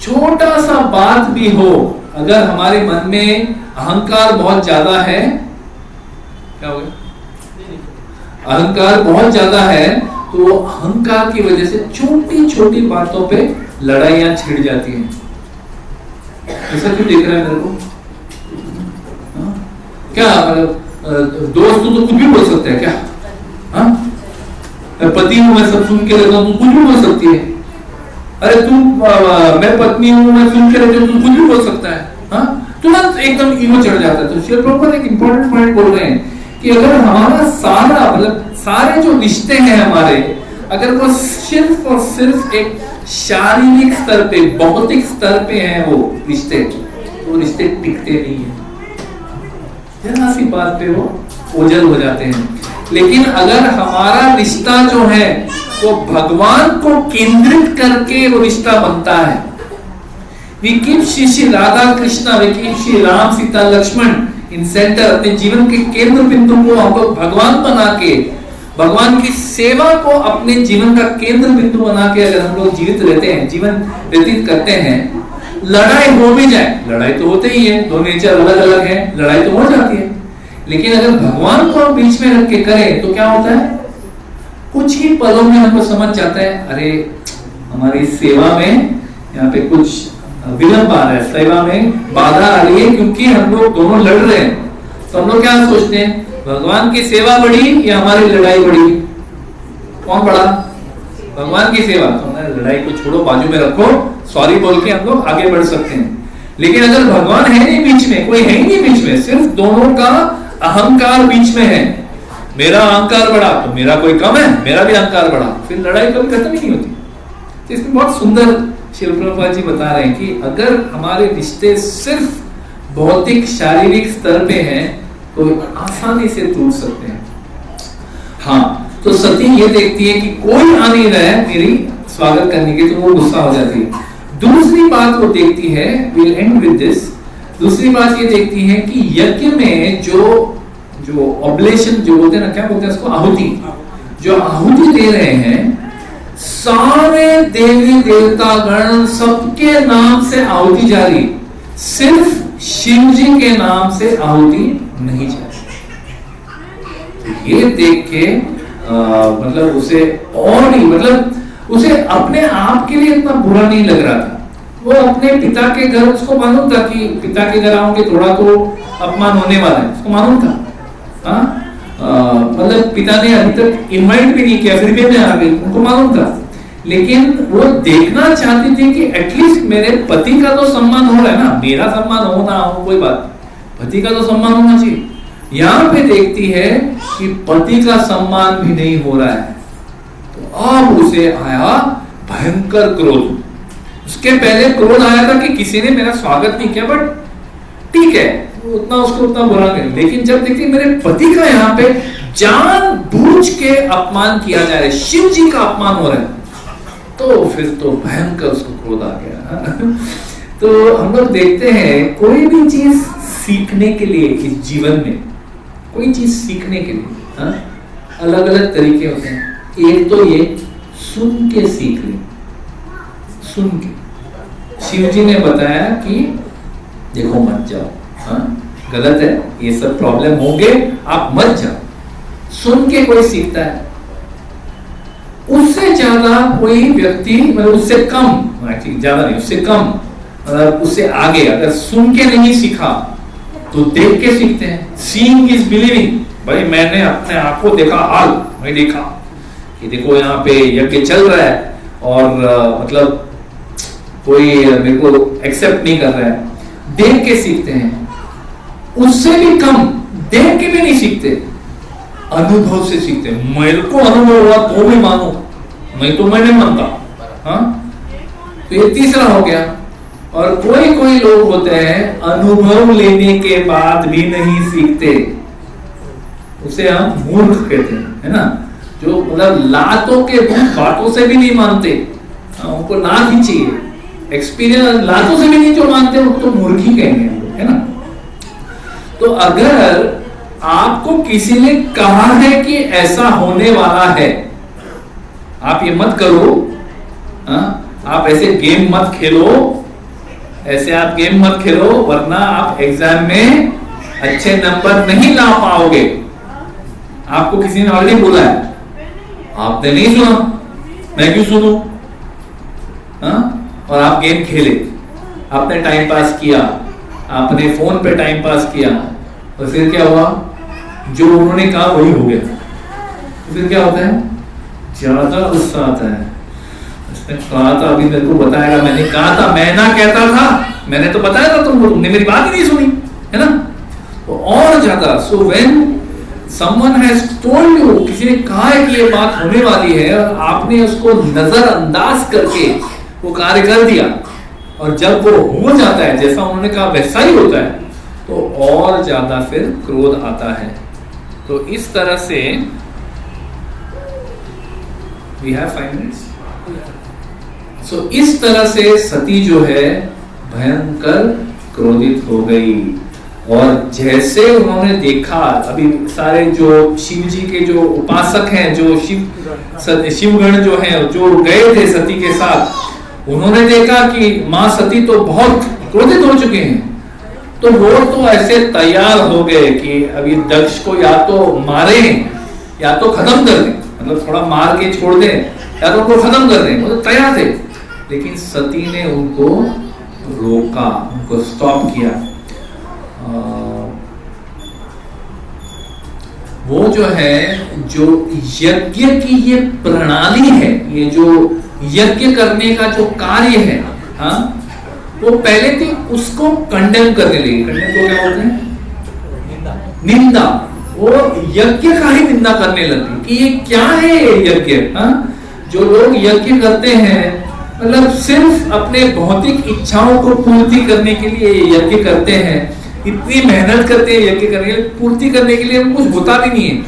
छोटा सा बात भी हो, अगर हमारे मन में अहंकार बहुत ज्यादा है, क्या हो गया, अहंकार बहुत ज्यादा है, तो अहंकार की वजह से छोटी छोटी बातों पे लड़ाइयां छिड़ जाती हैं। ऐसा क्यों देख रहा है मेरे को? क्या दोस्त तो कुछ भी बोल सकते हैं क्या? हाँ, पति हूं मैं, सब सुन के रहता हूं, तू कुछ भी बोल सकती है। अरे तू, मैं पत्नी हूं, मैं सुन के रहती हूं, तू कुछ भी बोल सकता है। हाँ, तुरंत एकदम ईगो चढ़ जाता है। तो श्री प्रभुपाद एक इंपॉर्टेंट पॉइंट बोल रहे हैं कि अगर हमारा सारा, मतलब सारे जो रिश्ते हैं हमारे, अगर वो सिर्फ और सिर्फ एक शारीरिक स्तर पे, भौतिक स्तर पे है वो रिश्ते, तो रिश्ते टिकते नहीं है, जरा सी बात पे वो ओझल हो जाते हैं। लेकिन अगर हमारा रिश्ता जो है वो भगवान को केंद्रित करके वो रिश्ता बनता है, we keep Shri Radha Krishna, we keep Shri Ram Sita Lakshman in centre, अपने जीवन के केंद्र बिंदु को हम लोग भगवान बना के भगवान की सेवा को अपने जीवन का केंद्र बिंदु बना के अगर हम लोग जीवित रहते हैं, जीवन व्यतीत करते हैं, लड़ाई हो भी जाए, लड़ाई तो होते ही है, दो नेचर अलग अलग है, लड़ाई तो हो जाती है, लेकिन अगर भगवान को हम बीच में रख के करें तो क्या होता है, कुछ ही पलों में हमको समझ जाता है, अरे हमारी सेवा में यहाँ पे कुछ विलंब आ रहा है, सेवा में बाधा आ रही है, क्योंकि हम लोग दोनों लड़ रहे हैं। तो हम लोग क्या सोचते हैं, भगवान की सेवा बढ़ी या हमारी लड़ाई बढ़ी, कौन बढ़ा? भगवान की सेवा। तो हमारी लड़ाई को छोड़ो, बाजू में रखो, सॉरी बोल के हम लोग आगे बढ़ सकते हैं। लेकिन अगर भगवान है नहीं बीच में, कोई है ही नहीं बीच में, सिर्फ दोनों का अहंकार बीच में है, मेरा अहंकार बढ़ा तो मेरा कोई कम है, मेरा भी अहंकार बढ़ा, फिर लड़ाई कभी खत्म ही नहीं होती। तो इसमें बहुत सुंदर श्रील प्रभुपाद जी बता रहे हैं कि अगर हमारे रिश्ते सिर्फ भौतिक शारीरिक स्तर पे हैं तो आसानी से टूट सकते हैं। हाँ, तो सती ये देखती है कि कोई आ नहीं रहा है मेरी स्वागत करने के, तो वो गुस्सा हो जाती है। दूसरी बात वो देखती है, विल एंड विद दिस, दूसरी बात ये देखती है कि यज्ञ में जो ऑब्लेशन जो बोलते हैं ना, क्या बोलते हैं उसको, आहुति, जो आहुति दे रहे हैं, सारे देवी देवता गण सबके नाम से आहुति जारी, सिर्फ शिव जी के नाम से आहुति नहीं जारी। तो ये देख के मतलब उसे और ही, मतलब उसे अपने आप के लिए इतना बुरा नहीं लग रहा था। वो अपने पिता के घर, उसको मालूम था कि पिता के घर आऊंगे थोड़ा तो अपमान होने वाला है, उसको मालूम था। मतलब पिता ने अभी तक इनवाइट भी नहीं किया, फिर भी मैं आ गई, उनको मालूम था। लेकिन वो देखना चाहती थी कि एटलीस्ट मेरे पति का तो सम्मान हो रहा है ना, मेरा सम्मान हो ना हो कोई बात, पति का तो सम्मान होना चाहिए। यहाँ पे देखती है कि पति का सम्मान भी नहीं हो रहा है, तो अब उसे आया भयंकर क्रोध। उसके पहले क्रोध आया था कि किसी ने मेरा स्वागत नहीं किया, बट ठीक है, उतना उसको उतना बुरा नहीं। लेकिन जब देखती मेरे पति का यहाँ पे जानबूझ के अपमान किया जा रहा है, शिव जी का अपमान हो रहा है, तो फिर तो भयंकर उसको क्रोध आ गया। तो हम लोग देखते हैं कोई भी चीज सीखने के लिए इस जीवन में, कोई चीज सीखने के लिए अलग अलग तरीके होते हैं। एक तो ये सुन के सीख ले, सुन के। शिव जी ने बताया कि देखो मत जाओ, गलत है, ये सब प्रॉब्लम होंगे, आप मत जाओ। सुन के कोई सीखता है, उससे ज्यादा कोई व्यक्ति, मतलब उससे कम, ज्यादा नहीं, उससे कम, मतलब उससे आगे अगर सुन के नहीं सीखा तो देख के सीखते हैं। Seeing is believing. भाई मैंने अपने आंखों देखा, हाल मैं देखा कि देखो यहाँ पे यज्ञ चल रहा है और मतलब कोई मेरे को एक्सेप्ट नहीं कर रहा है, देख के सीखते हैं। उससे भी कम देख के भी नहीं सीखते, अनुभव से सीखते हैं। मेरे को अनुभव हुआ तो भी मानो, मैं तो मैं नहीं मानता। हाँ, तो ये तीसरा हो गया। और कोई कोई लोग होते हैं अनुभव लेने के बाद भी नहीं सीखते, उसे हम मूर्ख कहते हैं, है ना, जो मतलब लातों के बातों से भी नहीं मानते, उनको नाक ही चाहिए, एक्सपीरियंस लातों से भी नहीं जो मानते उनको तो मूर्ख ही कहेंगे, है ना। तो अगर आपको किसी ने कहा है कि ऐसा होने वाला है, आप ये मत करो, आप ऐसे गेम मत खेलो, ऐसे आप गेम मत खेलो, वरना आप एग्जाम में अच्छे नंबर नहीं ला पाओगे। आपको किसी ने ऑलरेडी बोला है, आपने नहीं सुना, मैं क्यों सुनूं? और आप गेम खेले, आपने टाइम पास किया, आपने फोन पे टाइम पास किया, और फिर क्या हुआ, जो उन्होंने कहा वही हो गया। तो फिर क्या होता है, ज्यादा गुस्सा आता है। उसने कहा था, अभी मेरे को बताएगा, मैंने कहा था, मैं ना कहता था, मैंने तो बताया था तुमको, तुमने मेरी बात ही नहीं सुनी, है ना। तो और ज्यादा, so when someone has told you, किसी ने कहा है कि ये बात होने वाली है और आपने उसको नजरअंदाज करके वो कार्य कर दिया, और जब वो हो जाता है जैसा उन्होंने कहा वैसा ही होता है, तो और ज्यादा फिर क्रोध आता है। तो इस तरह से we have 5 minutes. So, इस तरह से सती जो है भयंकर क्रोधित हो गई। और जैसे उन्होंने देखा, अभी सारे जो शिव जी के जो उपासक हैं, जो शिवगण जो हैं, जो गए थे सती के साथ, उन्होंने देखा कि माँ सती तो बहुत क्रोधित हो चुके हैं। तो वो तो ऐसे तैयार हो गए कि अभी दक्ष को या तो मारे या तो खत्म कर दें, मतलब थोड़ा मार के छोड़ दें या तो उनको खत्म कर दें, वो तो तैयार थे। लेकिन सती ने उनको रोका, उनको स्टॉप किया। वो जो है, जो यज्ञ की ये प्रणाली है, ये जो यज्ञ करने का जो कार्य है, हाँ, वो पहले थी उसको कंडेम करने लगी। कंडेम को क्या बोलते हैं? निंदा। वो यज्ञ का ही निंदा करने लगी कि ये क्या है यज्ञ, हाँ? जो लोग यज्ञ करते हैं, मतलब सिर्फ अपने भौतिक इच्छाओं को पूर्ति करने के लिए यज्ञ करते हैं, इतनी मेहनत करते हैं यज्ञ करने के लिए, पूर्ति करने के लिए कुछ होता भी नहीं है।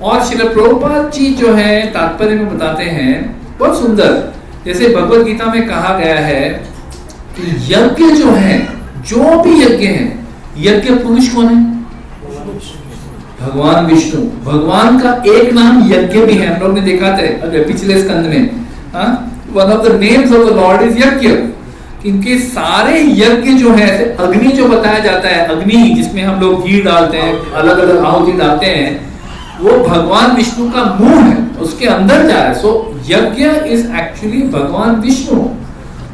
और श्रील प्रभुपाद जी जो है तात्पर्य में बताते हैं बहुत सुंदर, जैसे भगवत गीता में कहा गया है कि यज्ञ जो है, जो भी यज्ञ है, यज्ञ पुरुष कौन है? भगवान विष्णु। भगवान का एक नाम यज्ञ भी है, हम लोग ने देखा था पिछले स्कंद में, one of the names of the Lord is यज्ञ। इनके सारे यज्ञ जो है, अग्नि जो बताया जाता है, अग्नि जिसमें हम लोग घी डालते हैं, अलग अलग आहुति डालते हैं, वो भगवान विष्णु का मुंह है, उसके अंदर जा रहा है। सो यज्ञ इज एक्चुअली भगवान विष्णु।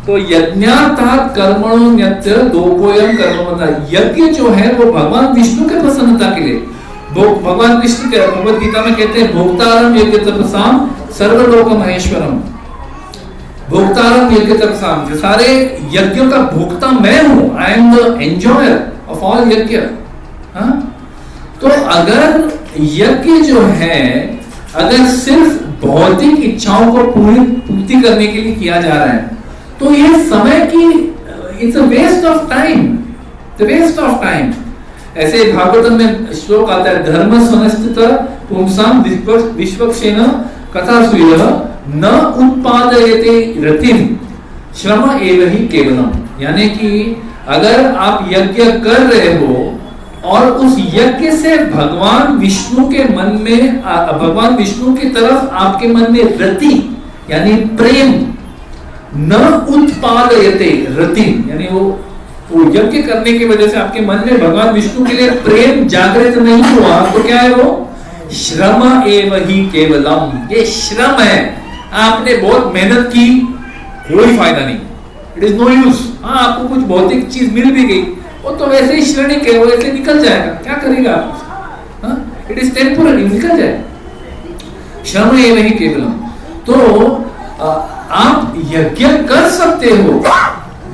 तो यज्ञार्थात् कर्मणो न्यत्र दोकोयम कर्म, यज्ञ जो है वो भगवान विष्णु के प्रसन्नता के लिए। भगवान विष्णु के भगवत गीता में कहते हैं भोक्तारम यज्ञ तपसाम सर्वलोक महेश्वरम। भोक्तारम यज्ञ तपसाम, जो सारे यज्ञों का भोक्ता मैं हूं, I am the enjoyer of all यज्ञ। तो अगर यज्ञ जो है, अगर सिर्फ भौतिक इच्छाओं को पूर्ति करने के लिए किया जा रहा है, तो ये समय की it's a waste of time, the waste of time. ऐसे भागवतम में श्लोक आता है, धर्म स्वनस्थित पुंसाम विश्वक्षेन कथा सुयः न उत्पादयते रतिम श्रम एव ही केवलम। यानी कि अगर आप यज्ञ कर रहे हो और उस यज्ञ से भगवान विष्णु के मन में, भगवान विष्णु की तरफ आपके मन में रति यानी प्रेम, न उत्पादयते रतिम, यानी वो यज्ञ करने की वजह से आपके मन में भगवान विष्णु के लिए प्रेम जागृत नहीं हुआ, तो क्या है वो? श्रम एव ही केवलम। ये श्रम है, आपने बहुत मेहनत की, कोई फायदा नहीं, इट इज नो यूज। हाँ, आपको कुछ भौतिक चीज मिल भी गई, वो तो वैसे ही क्षणिक है, वो ऐसे निकल जाएगा, क्या करेगा? इट इज टेम्पोररी, निकल जाए। श्रम एव ही केवलम। तो आप यज्ञ कर सकते हो,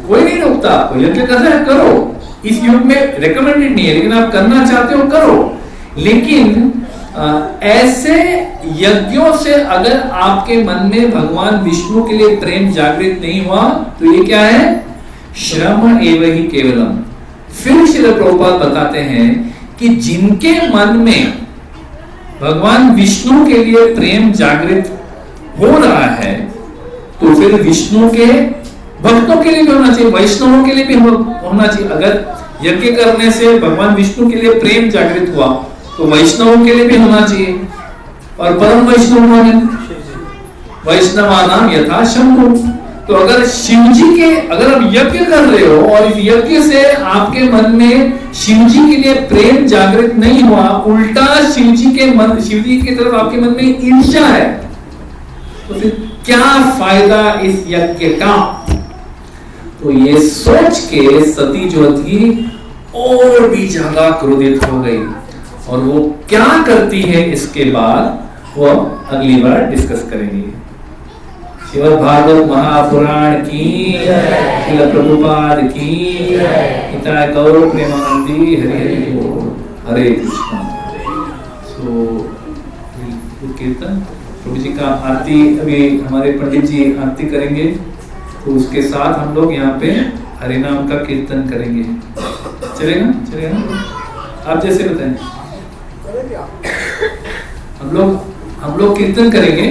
कोई नहीं रोकता आपको, यज्ञ करना है करो, इस युग में रिकमेंडेड नहीं है, लेकिन आप करना चाहते हो करो। लेकिन ऐसे यज्ञों से अगर आपके मन में भगवान विष्णु के लिए प्रेम जागृत नहीं हुआ, तो ये क्या है? श्रम एव ही केवलम। फिर श्रील प्रभुपाद बताते हैं कि जिनके मन में भगवान विष्णु के लिए प्रेम जागृत हो रहा है, तो फिर विष्णु के भक्तों के लिए भी होना चाहिए, वैष्णवों के लिए भी होना चाहिए। अगर यज्ञ करने से भगवान विष्णु के लिए प्रेम जागृत हुआ, तो वैष्णवों के लिए भी होना चाहिए। और परम वैष्णव कौन है? वैष्णवानाम यथा शंभु। तो अगर शिव जी के, अगर आप यज्ञ कर रहे हो और इस यज्ञ से आपके मन में शिव जी के लिए प्रेम जागृत नहीं हुआ, उल्टा शिव जी की तरफ आपके मन में ईर्ष्या है, तो फिर क्या फायदा इस यज्ञ का? तो ये सोच के सती जो थी और भी ज्यादा क्रोधित हो गई, और वो क्या करती है इसके बाद वो अगली बार डिस्कस करेंगे। श्रीमद् भागवत महापुराण की, श्रील प्रभुपाद की, पिता गौर प्रेमानंदी, हरि हरि बोल, हरे कृष्ण। कीर्तन प्रभु जी का आरती अभी हमारे पंडित जी आरती करेंगे, तो उसके साथ हम लोग यहाँ पे हरि नाम का कीर्तन करेंगे। चलेगा? चलेगा? आप जैसे बताएं। हम लोग कीर्तन करेंगे।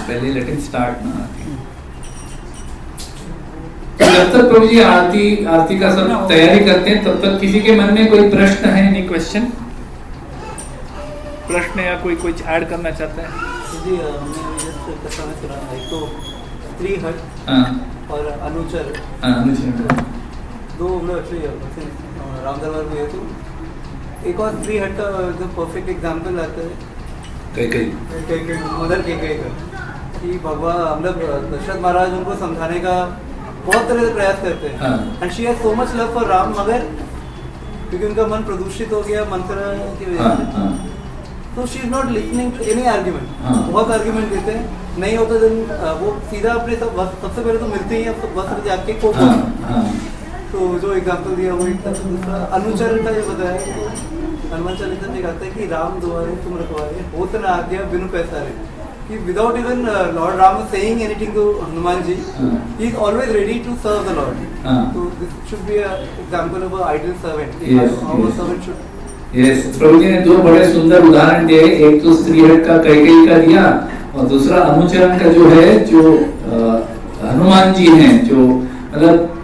पहले लेट हिम स्टार्ट ना। जब तक प्रभु जी आरती का सब तैयारी करते हैं तब तक किसी के मन में कोई प्रश्न है? नहीं क्वेश्चन, प्रश्न या कोई कुछ ऐड करना चाहता है? जी हमने जस्ट कथा में सुना, एक तो स्त्री हट और अनुचर, दो हम लोग एक्चुअली राम दरबार में है, तो एक और स्त्री हट का जो परफेक्ट एग्जाम्पल आता है कई मदर के कि भगवान हम लोग दशरथ महाराज उनको समझाने का बहुत तरह से प्रयास करते हैं, and she has so much love for Ram, मगर क्योंकि उनका मन प्रदूषित हो गया मंत्र की वजह से, तो she is not listening to any argument. बहुत आर्ग्यूमेंट देते हैं, नहीं होता दिन वो सीधा अपने सबसे पहले तो मिलते ही वस्त्र त्याग के को तो जो एग्जाम्पल दिया वो एक था। दूसरा अनुचर का जो बताया तो हनुमान चालीसा में कहता है कि राम दुआरे तुम रखवारे होत न आज्ञा बिनु पैसारे, कि without even Lord Ram saying anything to Hanuman ji, he is always ready to serve the Lord. तो this should be a example of a ideal servant, how a servant should. Yes, प्रभु जी ने दो बड़े सुंदर उदाहरण दिए, एक तो स्त्री हट का कैकेयी का दिया, और दूसरा अनुचरण का जो है, जो हनुमान जी हैं, जो मतलब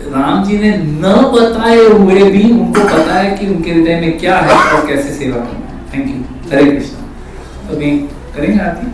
राम जी ने न बताए हुए भी उनको पता है कि उनके हृदय में क्या है और कैसे सेवा करना है। थैंक यू, हरे कृष्ण। तो अभी करेंगे आरती।